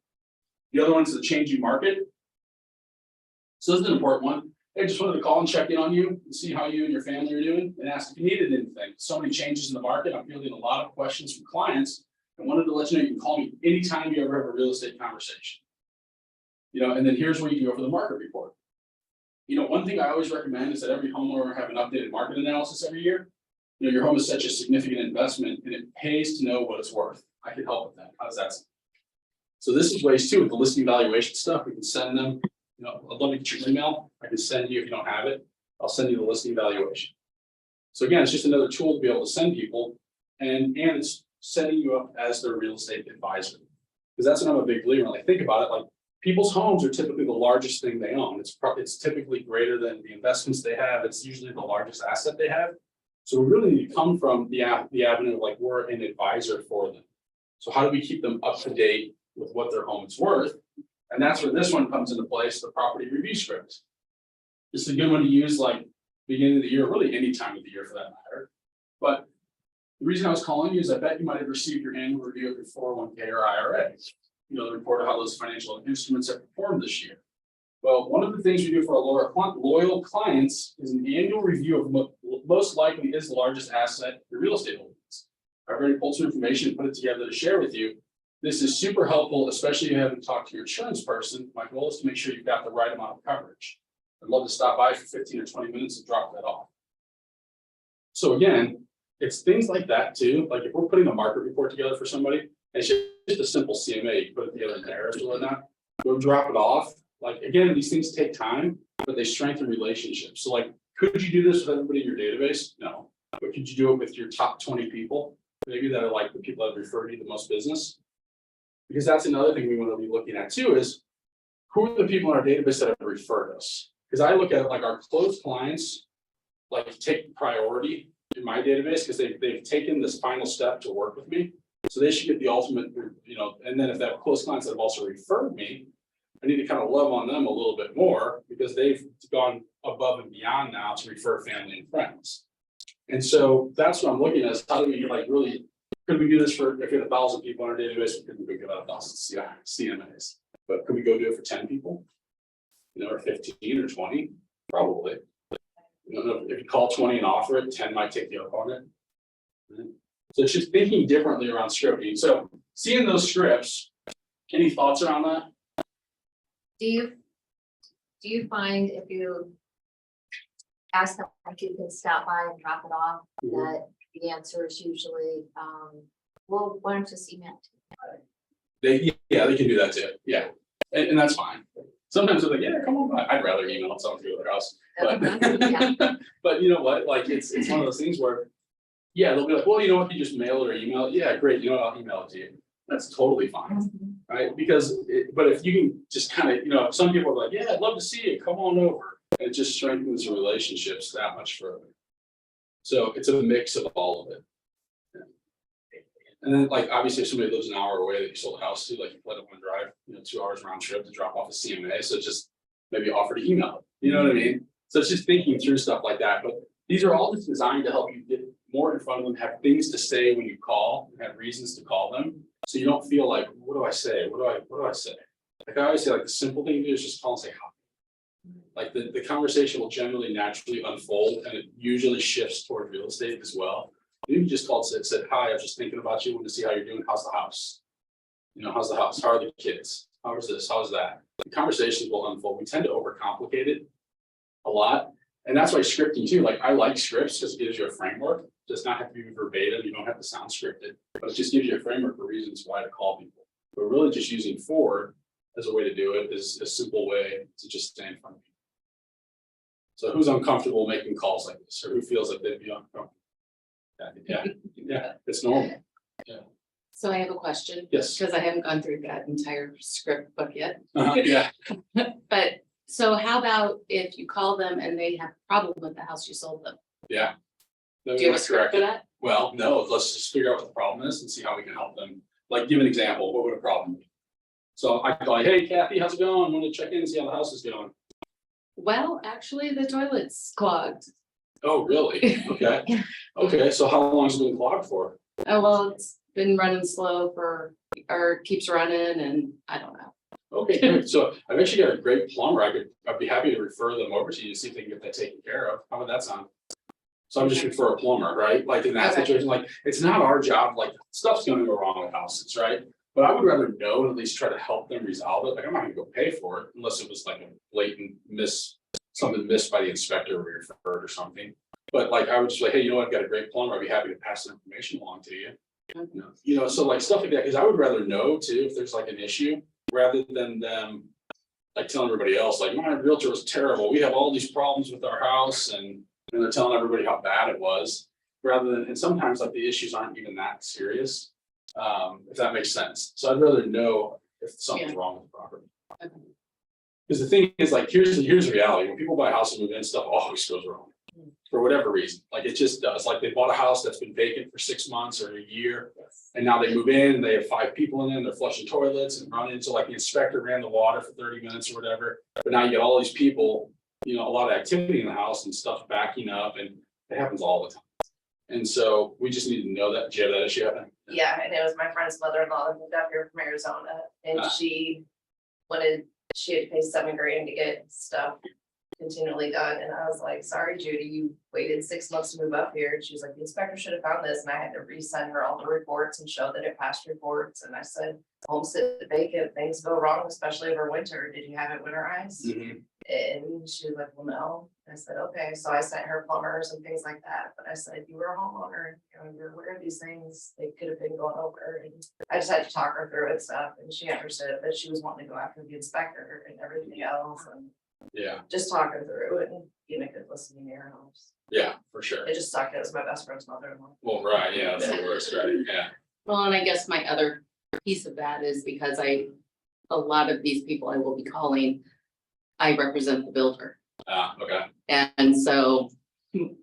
The other one is the changing market. So this is an important one. Hey, just wanted to call and check in on you and see how you and your family are doing and ask if you needed anything. So many changes in the market. I'm fielding a lot of questions from clients and wanted to let you know you can call me anytime you ever have a real estate conversation. And then here's where you can go for the market report. One thing I always recommend is that every homeowner have an updated market analysis every year. Your home is such a significant investment and it pays to know what it's worth. I can help with that. How does that sound? So this is ways too with the listing valuation stuff. We can send them. I'd love to get your email. I can send you, if you don't have it, I'll send you the listing valuation. So again, it's just another tool to be able to send people, and it's setting you up as their real estate advisor. Because that's what I'm a big believer in. Like, think about it, like people's homes are typically the largest thing they own. It's typically greater than the investments they have. It's usually the largest asset they have. So we really need to come from the avenue of like, we're an advisor for them. So how do we keep them up to date with what their home is worth? And that's where this one comes into place, the property review script. It's a good one to use like beginning of the year, really any time of the year for that matter. But the reason I was calling you is I bet you might have received your annual review of your 401k or IRA. You know, the report of how those financial instruments have performed this year. Well, one of the things we do for our loyal clients is an annual review of most likely is the largest asset, your real estate holdings. I've already pulled some information and put it together to share with you. This is super helpful, especially if you haven't talked to your insurance person. My goal is to make sure you've got the right amount of coverage. I'd love to stop by for 15 or 20 minutes and drop that off. So again, it's things like that too. Like if we're putting a market report together for somebody, it's just a simple CMA, you put it together in there or whatnot, we'll drop it off. Like, again, these things take time, but they strengthen relationships. So like, could you do this with everybody in your database? No. But could you do it with your top 20 people? Maybe that are like the people that refer you the most business. Because that's another thing we want to be looking at too, is who are the people in our database that have referred us? Because I look at it like our close clients, like take priority in my database because they've taken this final step to work with me. So they should get the ultimate, you know, and then if they have close clients that have also referred me, I need to kind of love on them a little bit more because they've gone above and beyond now to refer family and friends. And so that's what I'm looking at is how do we like really, could we do this for, if we had 1,000 people in our database, we couldn't give out 1,000 CMAs, but could we go do it for 10 people? You know, or 15 or 20, probably. You know, if you call 20 and offer it, 10 might take you up on it. So it's just thinking differently around scripting. So seeing those scripts, any thoughts around that? Do you find if you ask them if you can stop by and drop it off, that the answer is usually, well, why don't you just email it? They can do that too. Yeah. And that's fine. Sometimes they're like, yeah, come on by. I'd rather email someone to their house. But, but you know what? Like it's one of those things where, yeah, they'll be like, well, you know what? You just mail it or email it. Yeah, great. You know what? I'll email it to you. That's totally fine. Right? Because, but if you can just kind of, you know, some people are like, yeah, I'd love to see you. Come on over. And it just strengthens the relationships that much further. So it's a mix of all of it. And then like, obviously if somebody lives an hour away that you sold a house to, like you let them drive, you know, 2 hours round trip to drop off a CMA. So just maybe offer to email it, you know what I mean? So it's just thinking through stuff like that. But these are all just designed to help you get more in front of them, have things to say when you call, and have reasons to call them. So you don't feel like, what do I say? What do I say? Like I always say, like the simple thing to do is just call and say hi. Like the conversation will generally naturally unfold and it usually shifts toward real estate as well. You just called, said, hi, I was just thinking about you, want to see how you're doing. How's the house? You know, how's the house? How are the kids? How's this? How's that? The conversations will unfold. We tend to overcomplicate it a lot. And that's why scripting too. Like I like scripts because it gives you a framework. It does not have to be verbatim. You don't have to sound scripted, but it just gives you a framework for reasons why to call people. But really just using forward as a way to do it is a simple way to just stay in front of people. So who's uncomfortable making calls like this, or who feels like they'd be uncomfortable? Yeah, it's normal. Yeah. So I have a question. Yes. Because I haven't gone through that entire script book yet. Yeah. But so how about if you call them and they have a problem with the house you sold them? Yeah. Do you have a script for that? Well, no, let's just figure out what the problem is and see how we can help them. Like, give an example. What would a problem be? So I call you, hey, Kathy, how's it going? I want to check in and see how the house is going. Well, actually, the toilet's clogged. Oh, really? Okay. Okay. So how long has it been clogged for? Oh, well, it's been running slow or keeps running and I don't know. Okay, great. So I've actually got a great plumber. I'd be happy to refer them over to you to see if they can get that taken care of. How would that sound? So I would just refer a plumber, right? Like in that situation, like it's not our job, like stuff's gonna go wrong with houses, right? But I would rather know and at least try to help them resolve it. Like I'm not gonna go pay for it unless it was like a blatant something missed by the inspector or referred or something. But like I would just like, hey, you know what, I've got a great plumber. I'd be happy to pass the information along to you. You know, so like stuff like that, because I would rather know too if there's like an issue rather than them like telling everybody else, like my realtor was terrible. We have all these problems with our house and and they're telling everybody how bad it was, rather than, and sometimes like the issues aren't even that serious. If that makes sense. So I'd rather know if something's wrong with the property. Okay. Because the thing is, like, here's the reality, when people buy a house and move in, stuff always goes wrong. For whatever reason, like it just does, like they bought a house that's been vacant for 6 months or a year. And now they move in, and they have 5 people in it, and they're flushing toilets and running, so like the inspector ran the water for 30 minutes or whatever. But now you get all these people, you know, a lot of activity in the house and stuff backing up, and it happens all the time. And so we just need to know that. Do you have that issue happening? Yeah, and it was my friend's mother-in-law that moved up here from Arizona, and she had to pay $7 grand to get stuff continually done, and I was like, sorry, Judy, you waited 6 months to move up here. And she was like, the inspector should have found this, and I had to resend her all the reports and show that it passed reports. And I said, homes sit vacant, things go wrong, especially over winter. Did you have it winterized? And she was like, well, no. I said, okay. So I sent her plumbers and things like that. But I said, you were a homeowner, you know, you're aware of these things, they could have been going over. And I just had to talk her through it stuff, and she understood that she was wanting to go after the inspector and everything else, and Yeah, just talk her through it and being a good listening ear helps. yeah, for sure. It just sucked. It was my best friend's mother-in-law. Well, right, yeah, that's the worst, right? Yeah. Well, and I guess my other piece of that is because a lot of these people I will be calling, I represent the builder. Okay, And so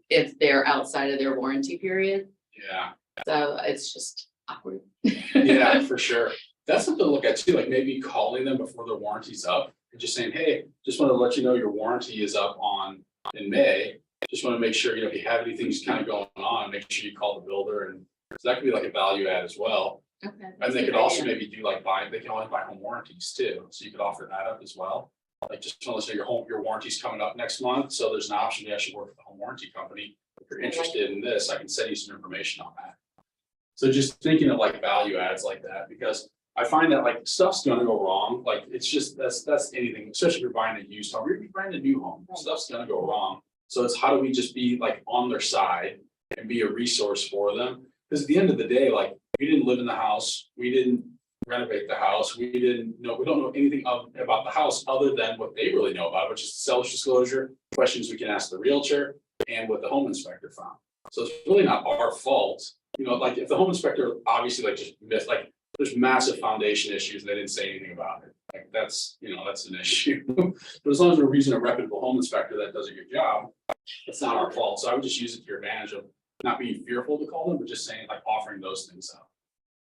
if they're outside of their warranty period, yeah. so it's just awkward. Yeah, for sure. That's something to look at too, like maybe calling them before their warranty's up and just saying, hey, just want to let you know your warranty is up in May. Just want to make sure, you know, if you have anything kind of going on, make sure you call the builder, and so that could be like a value add as well. Okay. And they could also maybe do like they can always buy home warranties too, so you could offer that up as well. Like just want to say your warranty's coming up next month, so there's an option to actually work with the home warranty company. If you're interested in this, I can send you some information on that. So just thinking of like value adds like that, because I find that like stuff's gonna go wrong. Like it's just that's anything, especially if you're buying a used home, you're buying a new home, stuff's gonna go wrong. So it's how do we just be like on their side and be a resource for them? Because at the end of the day, like we didn't live in the house, we didn't renovate the house, we don't know anything about the house other than what they really know about it, which is self-disclosure, questions we can ask the realtor, and what the home inspector found. So it's really not our fault. You know, like if the home inspector obviously like just missed, like there's massive foundation issues, and they didn't say anything about it. Like that's, you know, that's an issue. But as long as we're using a reputable home inspector that does a good job, it's not our fault. So I would just use it to your advantage of not being fearful to call them, but just saying like offering those things up.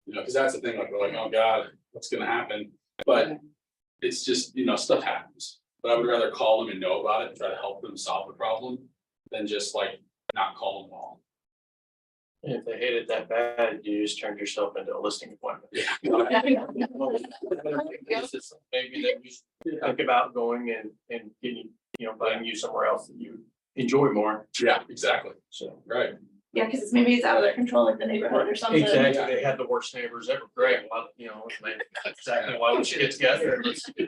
You know, because that's the thing, like we're like, oh God, what's gonna happen? But it's just, you know, stuff happens. But I would rather call them and know about it and try to help them solve the problem than just like not call them at all. And if they hate it that bad, you just turned yourself into a listing appointment. Yeah. Maybe that you should think about going and getting, you know, buying you somewhere else that you enjoy more. Yeah, exactly. So. Right. Yeah, because maybe it's out of their control, like the neighborhood or something. Exactly, they had the worst neighbors ever. Great, well, you know, that's exactly why we should get together and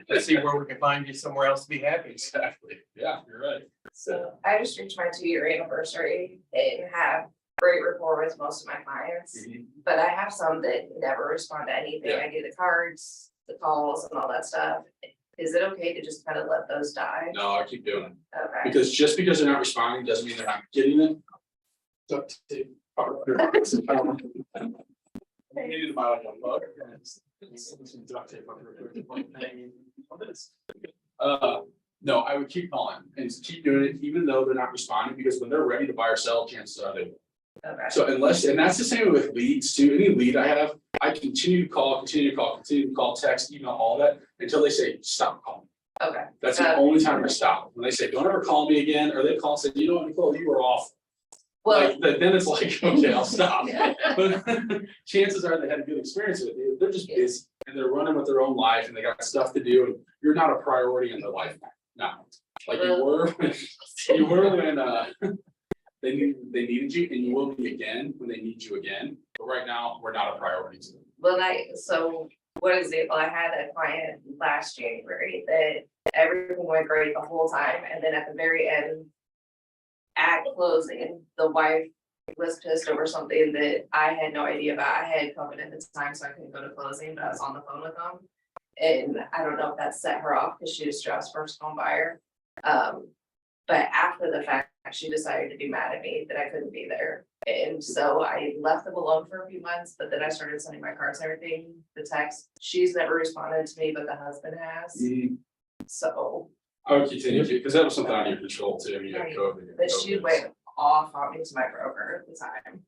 let's see where we can find you somewhere else to be happy. Exactly. Yeah, you're right. So I just reached my 2-year anniversary and have great rapport with most of my clients, but I have some that never respond to anything. Yeah. I do the cards, the calls and all that stuff. Is it okay to just kind of let those die? No, I keep doing it. Okay. Because just because they're not responding doesn't mean they're not getting it. Duct tape. Needed about one bug. Some duct tape under it. No, I would keep calling and keep doing it, even though they're not responding, because when they're ready to buy or sell, chances are they will. Okay. So and that's the same with leads too. Any lead I have, I continue to call, text, email, all that until they say, stop calling. Okay. That's the only time I stop. When they say, don't ever call me again, or they call and say, you know what, Nicole, you were off. Well, Like, then it's like, okay, I'll stop. But chances are they had a good experience with you. They're just busy and they're running with their own life and they got stuff to do. And you're not a priority in their life now. Like you were when they needed you, and you will be again when they need you again. But right now, we're not a priority to them. well, so one example, I had a client last January that everything went great the whole time. And then at the very end, at closing, the wife was pissed over something that I had no idea about. I had COVID at the time, so I couldn't go to closing, but I was on the phone with them. And I don't know if that set her off because she was stressed, first home buyer. But after the fact, She decided to be mad at me that I couldn't be there. And so I left them alone for a few months, but then I started sending my cards and everything, the text. She's never responded to me, but the husband has. So, I would continue to, because that was something out of your control too, I mean, you had Right. COVID. but she went off on me to my broker at the time.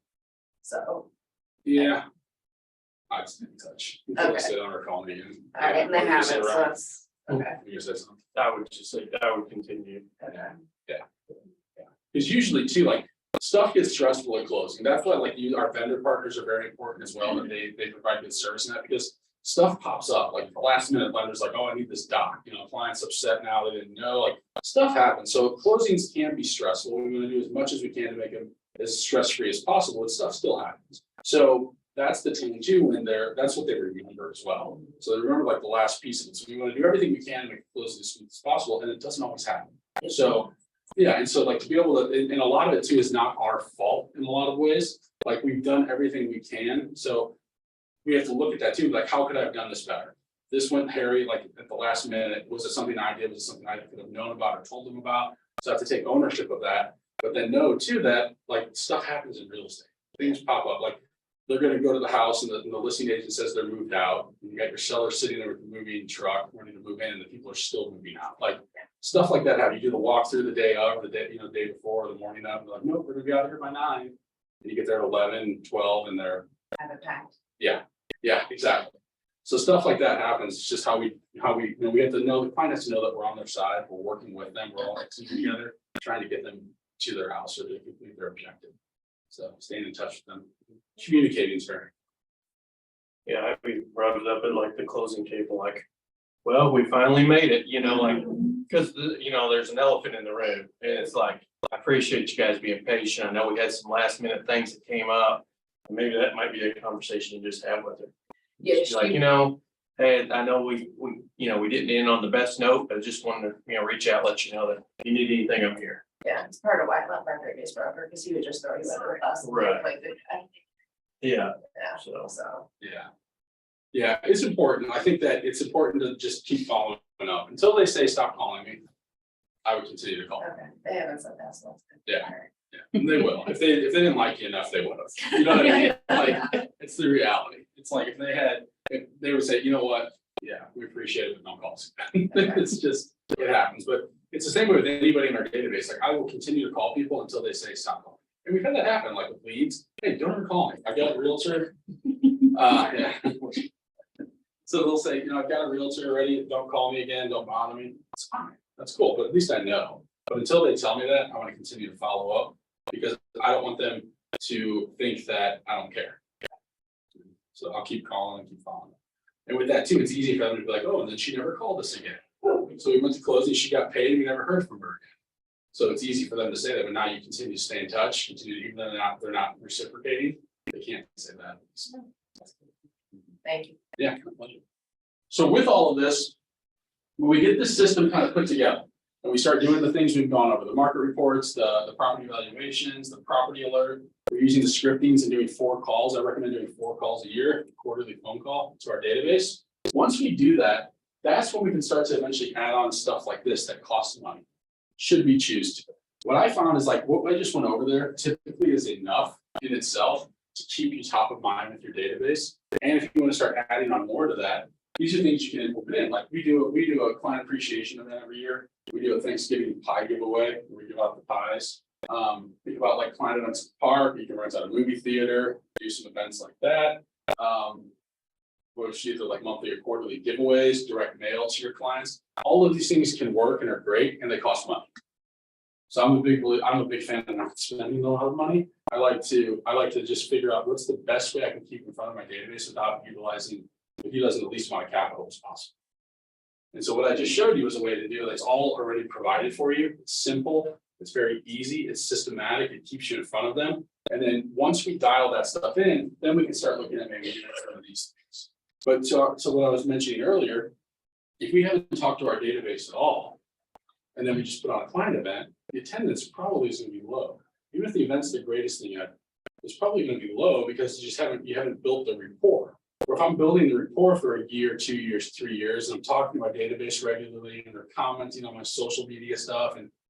So, Yeah. I'd stay in touch. Until Okay. they say on or call me again. all right, and they What do you say, haven't, so Ryan? that's, okay, You say something? I would just say, I would continue. okay. Because usually too, like, stuff gets stressful at closing. That's why like our vendor partners are very important as well, that they provide good service in that, because stuff pops up, like the last minute lender's like, oh, I need this doc, client's upset now, they didn't know, like, stuff happens. So closings can be stressful. We're gonna do as much as we can to make them as stress-free as possible, but stuff still happens. So that's the thing too, when that's what they remember as well. So they remember like the last piece of it. So we want to do everything we can to make it close as smooth as possible, and it doesn't always happen. So, yeah, and so like to be able to, and a lot of it too is not our fault in a lot of ways. Like we've done everything we can, so we have to look at that too, like how could I have done this better? This went hairy, like at the last minute, was it something I did, was it something I could have known about or told them about? So I have to take ownership of that, but then know too that like stuff happens in real estate, things pop up, like they're gonna go to the house and the listing agent says they're moved out. And you got your seller sitting there with the moving truck, ready to move in, and the people are still moving out, like stuff like that. How you do the walkthrough the day of, the day, day before, the morning of, like, nope, we're gonna be out here by 9. And you get there at 11, 12, and they're, Have it packed. yeah, exactly. So stuff like that happens. It's just how we, we have to know, the client has to know that we're on their side, we're working with them, we're all executing together, trying to get them to their house so they complete their objective. So staying in touch with them, communicating is very. Yeah, we brought it up at like the closing table, like, well, we finally made it, like, because, there's an elephant in the room. And it's like, I appreciate you guys being patient. I know we had some last minute things that came up. Maybe that might be a conversation you just have with her. Yeah, Just be like, hey, I know we didn't end on the best note, but I just wanted to, reach out, let you know that if you need anything, I'm here. Yeah, it's part of why I left my previous broker, because he would just throw you under the bus. Right. Like, Yeah, yeah, so. Yeah, it's important. I think that it's important to just keep following up until they say stop calling me. I would continue to call. okay, they haven't said that, so. Yeah. All right. Yeah, and they will. If they didn't like you enough, they would have. You know what I mean? Like, it's the reality. It's like if they would say, you know what? Yeah, we appreciate it, but don't call us. It's just, it happens. But it's the same way with anybody in our database. Like I will continue to call people until they say stop calling. And we've had that happen, like with leads. Hey, don't ever call me. I got a realtor. Yeah. So they'll say, I've got a realtor already. Don't call me again. Don't bother me. It's fine. That's cool. But at least I know. But until they tell me that, I want to continue to follow up because I don't want them to think that I don't care. So I'll keep calling and keep following. And with that too, it's easy for them to be like, oh, and then she never called us again. So we went to closing, she got paid, and we never heard from her again. So it's easy for them to say that, but now you continue to stay in touch, even though they're not reciprocating. They can't say that. Thank you. Yeah. My pleasure. So with all of this, when we get this system kind of put together and we start doing the things we've gone over, the market reports, the property evaluations, the property alert, we're using the scriptings and doing 4 calls. I recommend doing 4 calls a year, quarterly phone call to our database. Once we do that, that's when we can start to eventually add on stuff like this that costs money, should we choose to. What I found is like what I just went over there typically is enough in itself to keep you top of mind with your database. And if you want to start adding on more to that, these are things you can put in. Like we do a client appreciation event every year. We do a Thanksgiving pie giveaway where we give out the pies. Think about like client events at the park. You can rent out a movie theater, do some events like that. Which either like monthly or quarterly giveaways, direct mail to your clients. All of these things can work and are great, and they cost money. So I'm a big fan of not spending a lot of money. I like to just figure out what's the best way I can keep in front of my database without utilizing the least amount of capital as possible. And so what I just showed you is a way to do it. It's all already provided for you. It's simple. It's very easy. It's systematic. It keeps you in front of them. And then once we dial that stuff in, then we can start looking at maybe some of these things. But so what I was mentioning earlier, if we haven't talked to our database at all, and then we just put on a client event, the attendance probably is going to be low. Even if the event's the greatest thing yet, it's probably going to be low because you haven't built the rapport. Or if I'm building the rapport for a year, 2 years, 3 years, and I'm talking to my database regularly, and they're commenting on my social media stuff, and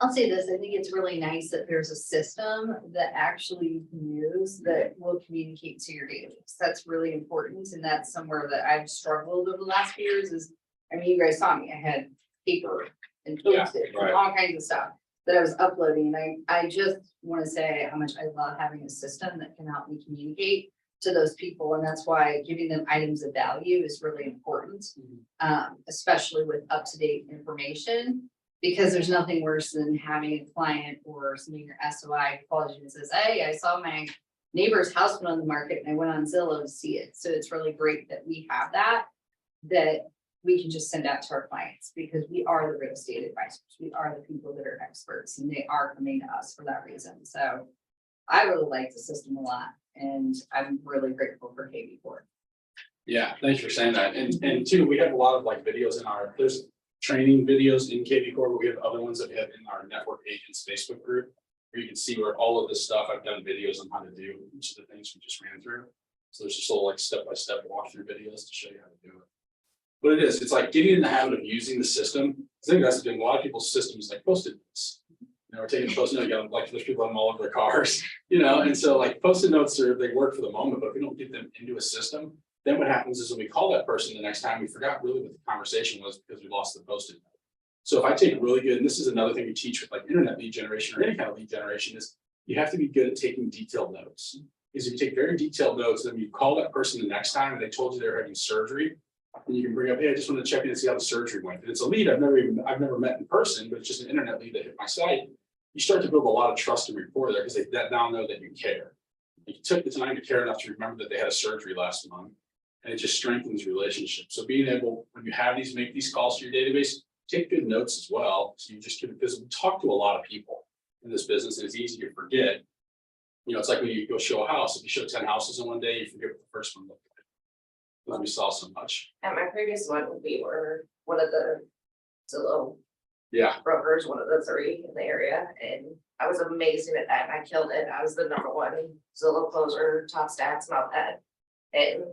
I'll say this, I think it's really nice that there's a system that actually you can use that will communicate to your database. That's really important, and that's somewhere that I've struggled over the last few years is, I mean, you guys saw me, I had paper and Yeah, Post-it right. and all kinds of stuff that I was uploading, and I just want to say how much I love having a system that can help me communicate to those people, and that's why giving them items of value is really important. Especially with up-to-date information. Because there's nothing worse than having a client or somebody in your SOI calls you and says, hey, I saw my neighbor's house went on the market and I went on Zillow to see it. So it's really great that we have that we can just send out to our clients because we are the real estate advisors. We are the people that are experts and they are coming to us for that reason. So I really like the system a lot and I'm really grateful for KB4. Yeah, thanks for saying that. And two, we have a lot of like videos there's training videos in KB Core, but we have other ones that we have in our network agents Facebook group, where you can see where all of this stuff, I've done videos on how to do each of the things we just ran through. So there's just little like step-by-step walkthrough videos to show you how to do it. But it's like getting in the habit of using the system. I think that's the thing, a lot of people's systems like Post-it notes. We're taking Post-it notes, like there's people have them all over their cars, and so like Post-it notes they work for the moment, but if we don't get them into a system, then what happens is when we call that person the next time, we forgot really what the conversation was because we lost the Post-it note. So if I take really good, and this is another thing we teach with like internet lead generation or any kind of lead generation, is you have to be good at taking detailed notes. Because if you take very detailed notes, then you call that person the next time and they told you they're having surgery, and you can bring up, hey, I just want to check in and see how the surgery went. And it's a lead I've never met in person, but it's just an internet lead that hit my site. You start to build a lot of trust and rapport there because they now know that you care. You took the time to care enough to remember that they had a surgery last month. And it just strengthens relationships. So being able, when you have make these calls to your database, take good notes as well. So you just because we talk to a lot of people in this business and it's easy to forget. It's like when you go show a house, if you show 10 houses in one day, you forget what the first one looked like. Because we saw so much. At my previous one, we were one of the Zillow Yeah. brokers, one of the 3 in the area, and I was amazing at that, and I killed it. I was the #1 Zillow closer, top stats and all that. And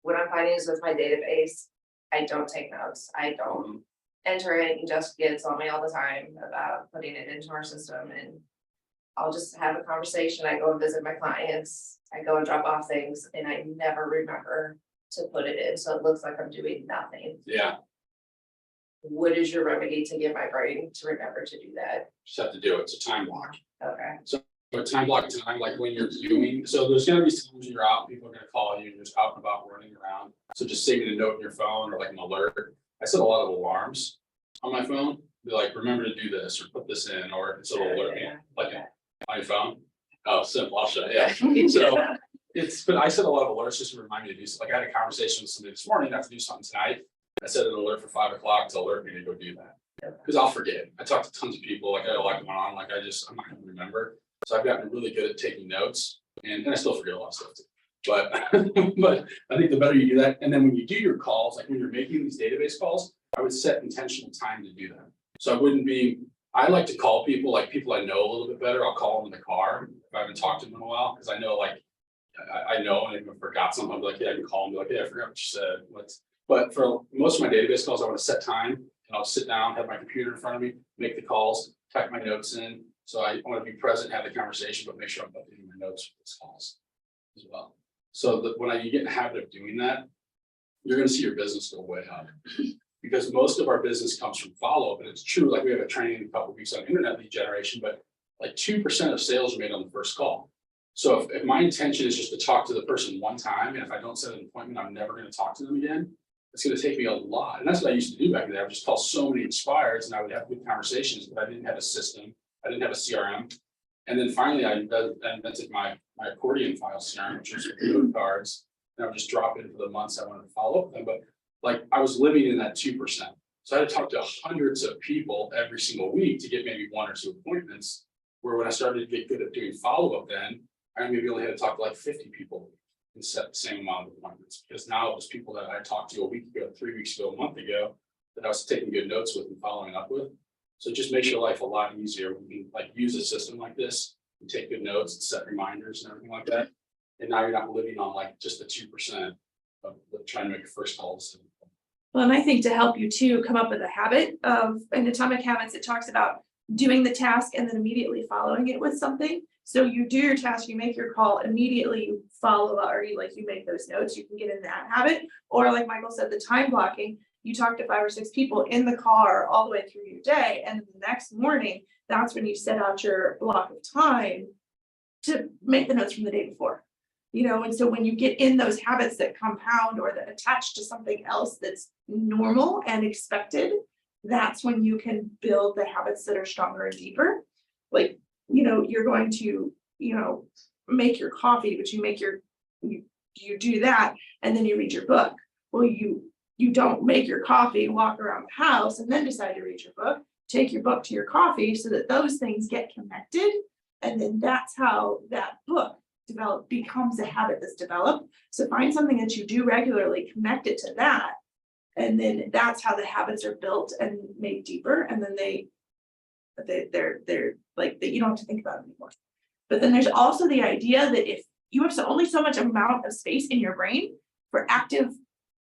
what I'm finding is with my database, I don't take notes. I don't enter it, and just gets on me all the time about putting it into our system, and I'll just have a conversation. I go and visit my clients, I go and drop off things, and I never remember to put it in, so it looks like I'm doing nothing. Yeah. What is your remedy to get my brain to remember to do that? Just have to do it. It's a time block. Okay. But time block time, like when you're doing, so there's gonna be times you're out, people are gonna call you, you're just out and about running around. So just saving a note in your phone or like an alert. I set a lot of alarms on my phone. Be like, remember to do this or put this in, or it's a little alert me, like on your phone. Oh, simple, I'll show you. Yeah. So but I set a lot of alerts just to remind me to do something. Like I had a conversation with somebody this morning, I have to do something tonight. I set an alert for 5 o'clock to alert me to go do that. Because I'll forget. I talk to tons of people, like I got a lot going on, like I'm not gonna remember. So I've gotten really good at taking notes and I still forget a lot of stuff too. But I think the better you do that, and then when you do your calls, like when you're making these database calls, I would set intentional time to do that. So I like to call people, like people I know a little bit better. I'll call them in the car if I haven't talked to them in a while, because I know I know, and if I forgot something, I'll be like, yeah, I can call them, be like, hey, I forgot what you said. But for most of my database calls, I want to set time and I'll sit down, have my computer in front of me, make the calls, type my notes in. So I want to be present, have the conversation, but make sure I'm updating my notes for these calls as well. So that when you get in the habit of doing that, you're going to see your business go way up. Because most of our business comes from follow-up, and it's true. Like we have a training in a couple of weeks on internet lead generation, but like 2% of sales are made on the first call. So if my intention is just to talk to the person one time, and if I don't set an appointment, I'm never going to talk to them again. It's going to take me a lot. And that's what I used to do back then. I would just call so many expireds and I would have good conversations, but I didn't have a system. I didn't have a CRM. And then finally I invented my accordion file CRM, which was note cards. And I would just drop in for the months I wanted to follow up with them. But like I was living in that 2%. So I had to talk to hundreds of people every single week to get maybe 1 or 2 appointments. Where when I started to get good at doing follow-up, then I maybe only had to talk to like 50 people and set the same amount of appointments, because now it was people that I talked to a week ago, 3 weeks ago, a month ago, that I was taking good notes with and following up with. So it just makes your life a lot easier when you like use a system like this and take good notes and set reminders and everything like that. And now you're not living on like just the 2% of trying to make your first calls. Well, and I think to help you too, come up with a habit of, in Atomic Habits, it talks about doing the task and then immediately following it with something. So you do your task, you make your call, immediately you follow up, or you make those notes, you can get in that habit. Or like Michael said, the time blocking, you talk to 5 or 6 people in the car all the way through your day. And the next morning, that's when you set out your block of time to make the notes from the day before. And so when you get in those habits that compound or that attach to something else that's normal and expected, that's when you can build the habits that are stronger and deeper. Like, you're going to, make your coffee, but you do that and then you read your book. Well, you don't make your coffee, walk around the house and then decide to read your book. Take your book to your coffee so that those things get connected. And then that's how that book becomes a habit that's developed. So find something that you do regularly, connect it to that. And then that's how the habits are built and made deeper. And then they're like that, you don't have to think about it anymore. But then there's also the idea that if you have only so much amount of space in your brain for active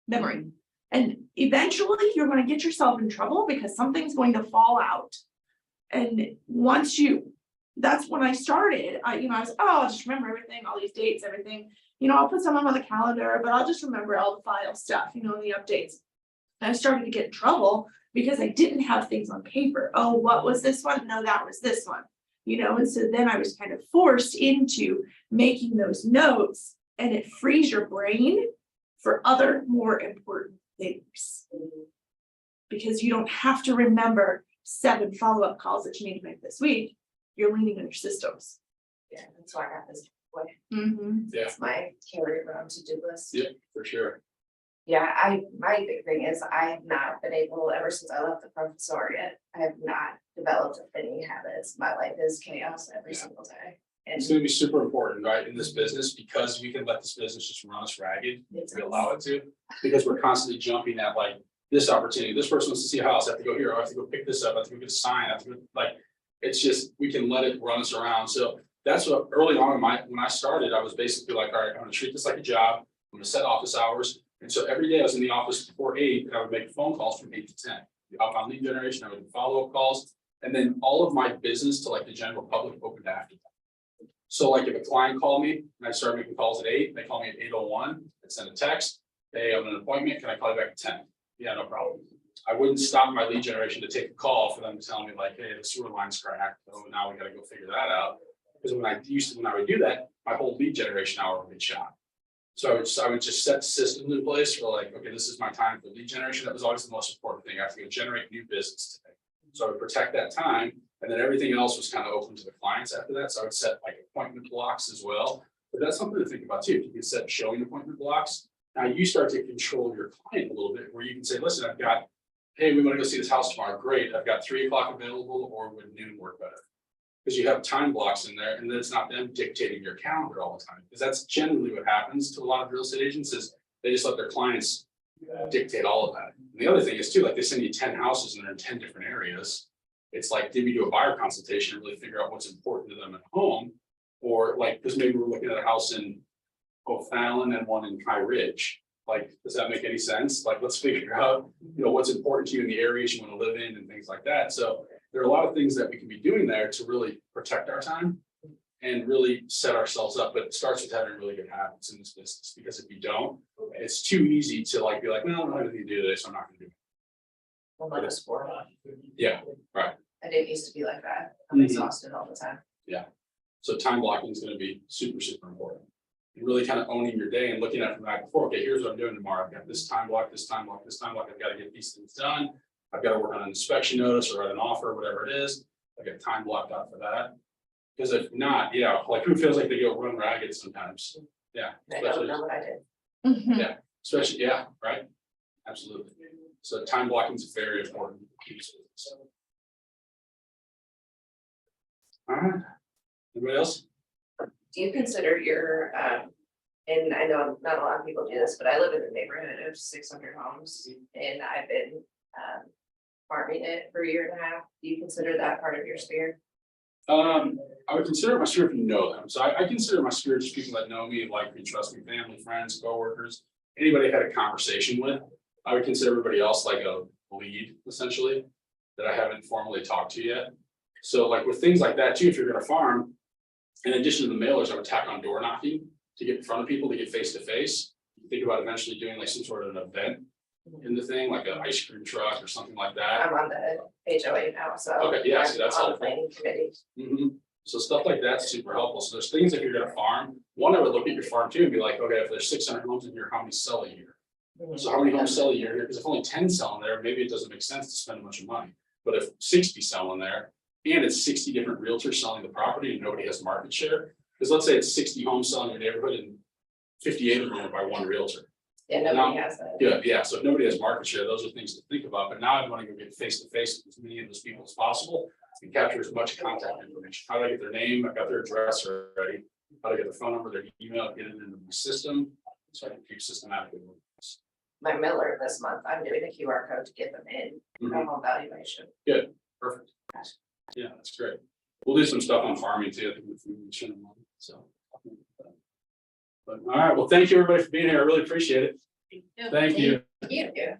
memory, and eventually you're going to get yourself in trouble because something's going to fall out. And that's when I started. I was, I'll just remember everything, all these dates, everything. I'll put some on the calendar, but I'll just remember all the file stuff, the updates. And I started to get in trouble because I didn't have things on paper. Oh, what was this one? No, that was this one. And so then I was kind of forced into making those notes, and it frees your brain for other more important things. Because you don't have to remember 7 follow-up calls that you need to make this week. You're leaning on your systems. Yeah, that's why I got this way. Yeah, It's my carry around to-do list. yeah, for sure. Yeah, my big thing is I have not been able, ever since I left the professoriate, I have not developed any habits. My life is chaos every single day. And It's gonna be super important, right, in this business, because we can let this business just run us ragged if we allow it to. Because we're constantly jumping at like this opportunity, this person wants to see a house, I have to go here, I have to go pick this up, I have to go get a sign, I have to go, it's just, we can let it run us around. So that's what early on when I started, I was basically like, all right, I'm gonna treat this like a job, I'm gonna set office hours. And so every day I was in the office before 8, and I would make phone calls from 8 to 10. Outbound lead generation, I would do follow-up calls, and then all of my business to like the general public opened after that. So like if a client called me and I started making calls at 8, they call me at 8:01, I'd send a text, hey, I'm in an appointment, can I call you back at 10? Yeah, no problem. I wouldn't stop my lead generation to take a call for them to tell me like, hey, the sewer line's cracked, oh, now we gotta go figure that out. Because when I would do that, my whole lead generation hour would be shot. So I would just set systems in place for like, okay, this is my time for lead generation. That was always the most important thing. I have to go generate new business today. So I would protect that time, and then everything else was kind of open to the clients after that. So I would set like appointment blocks as well. But that's something to think about too. You can set showing appointment blocks. Now you start to control your client a little bit, where you can say, listen, I've got, hey, we want to go see this house tomorrow. Great. I've got 3 o'clock available, or would noon work better? Because you have time blocks in there, and then it's not them dictating your calendar all the time. Because that's generally what happens to a lot of real estate agents, is they just let their clients dictate all of that. And the other thing is too, like they send you 10 houses and they're in 10 different areas. It's like, did we do a buyer consultation and really figure out what's important to them at home? Or like, because maybe we're looking at a house in O'Fallon and one in High Ridge. Like, does that make any sense? Like, let's figure out, what's important to you in the areas you want to live in and things like that. So there are a lot of things that we can be doing there to really protect our time and really set ourselves up. But it starts with having really good habits in this business, because if you don't, it's too easy to like be like, no, I don't have anything to do today, so I'm not going to do it. I'm like a sport. Yeah, right. I didn't used to be like that. I'm exhausted all the time. So time blocking is going to be super, super important. And really kind of owning your day and looking at it from the night before. Okay, here's what I'm doing tomorrow. I've got this time block, this time block, this time block. I've got to get these things done. I've got to work on an inspection notice or write an offer, whatever it is. I've got time blocked out for that. Because if not, like who feels like they go run ragged sometimes? Yeah. I don't know what I did. Especially, right? Absolutely. So time blocking is very important. All right. Anybody else? Do you consider your, and I know not a lot of people do this, but I live in a neighborhood of 600 homes, and I've been farming it for a year and a half. Do you consider that part of your sphere? I would consider my sphere if you know them. So I consider my sphere just people that know me, like me, trust me, family, friends, coworkers, anybody I had a conversation with. I would consider everybody else like a lead, essentially, that I haven't formally talked to yet. So like with things like that too, if you're gonna farm, in addition to the mailers, I would tack on door knocking to get in front of people, to get face to face. Think about eventually doing like some sort of an event in the thing, like an ice cream truck or something like that. I'm on the HOA now, so. Okay, yeah, see, I'm that's on the helpful. planning committee. So stuff like that's super helpful. So there's things if you're gonna farm, one, I would look at your farm too and be like, okay, if there's 600 homes in here, how many sell a year? So how many homes sell a year? Because if only 10 sell in there, maybe it doesn't make sense to spend a bunch of money. But if 60 sell in there, and it's 60 different realtors selling the property and nobody has market share, because let's say it's 60 homes selling in your neighborhood and 58 of them are by one realtor. Yeah, nobody has that. Good, yeah, so if nobody has market share, those are things to think about, but now I want to go get face to face with as many of those people as possible. And capture as much contact information. How do I get their name? I've got their address already. How do I get their phone number, their email, get it into my system, so I can keep systematically. looking at this. My Miller this month, I'm doing a QR code to get them in, Mhm, home valuation. Perfect. Yeah, that's great. We'll do some stuff on farming too, I think if we should, so. But all right, well, thank you everybody for being here. I really appreciate it. Thank you. Yeah.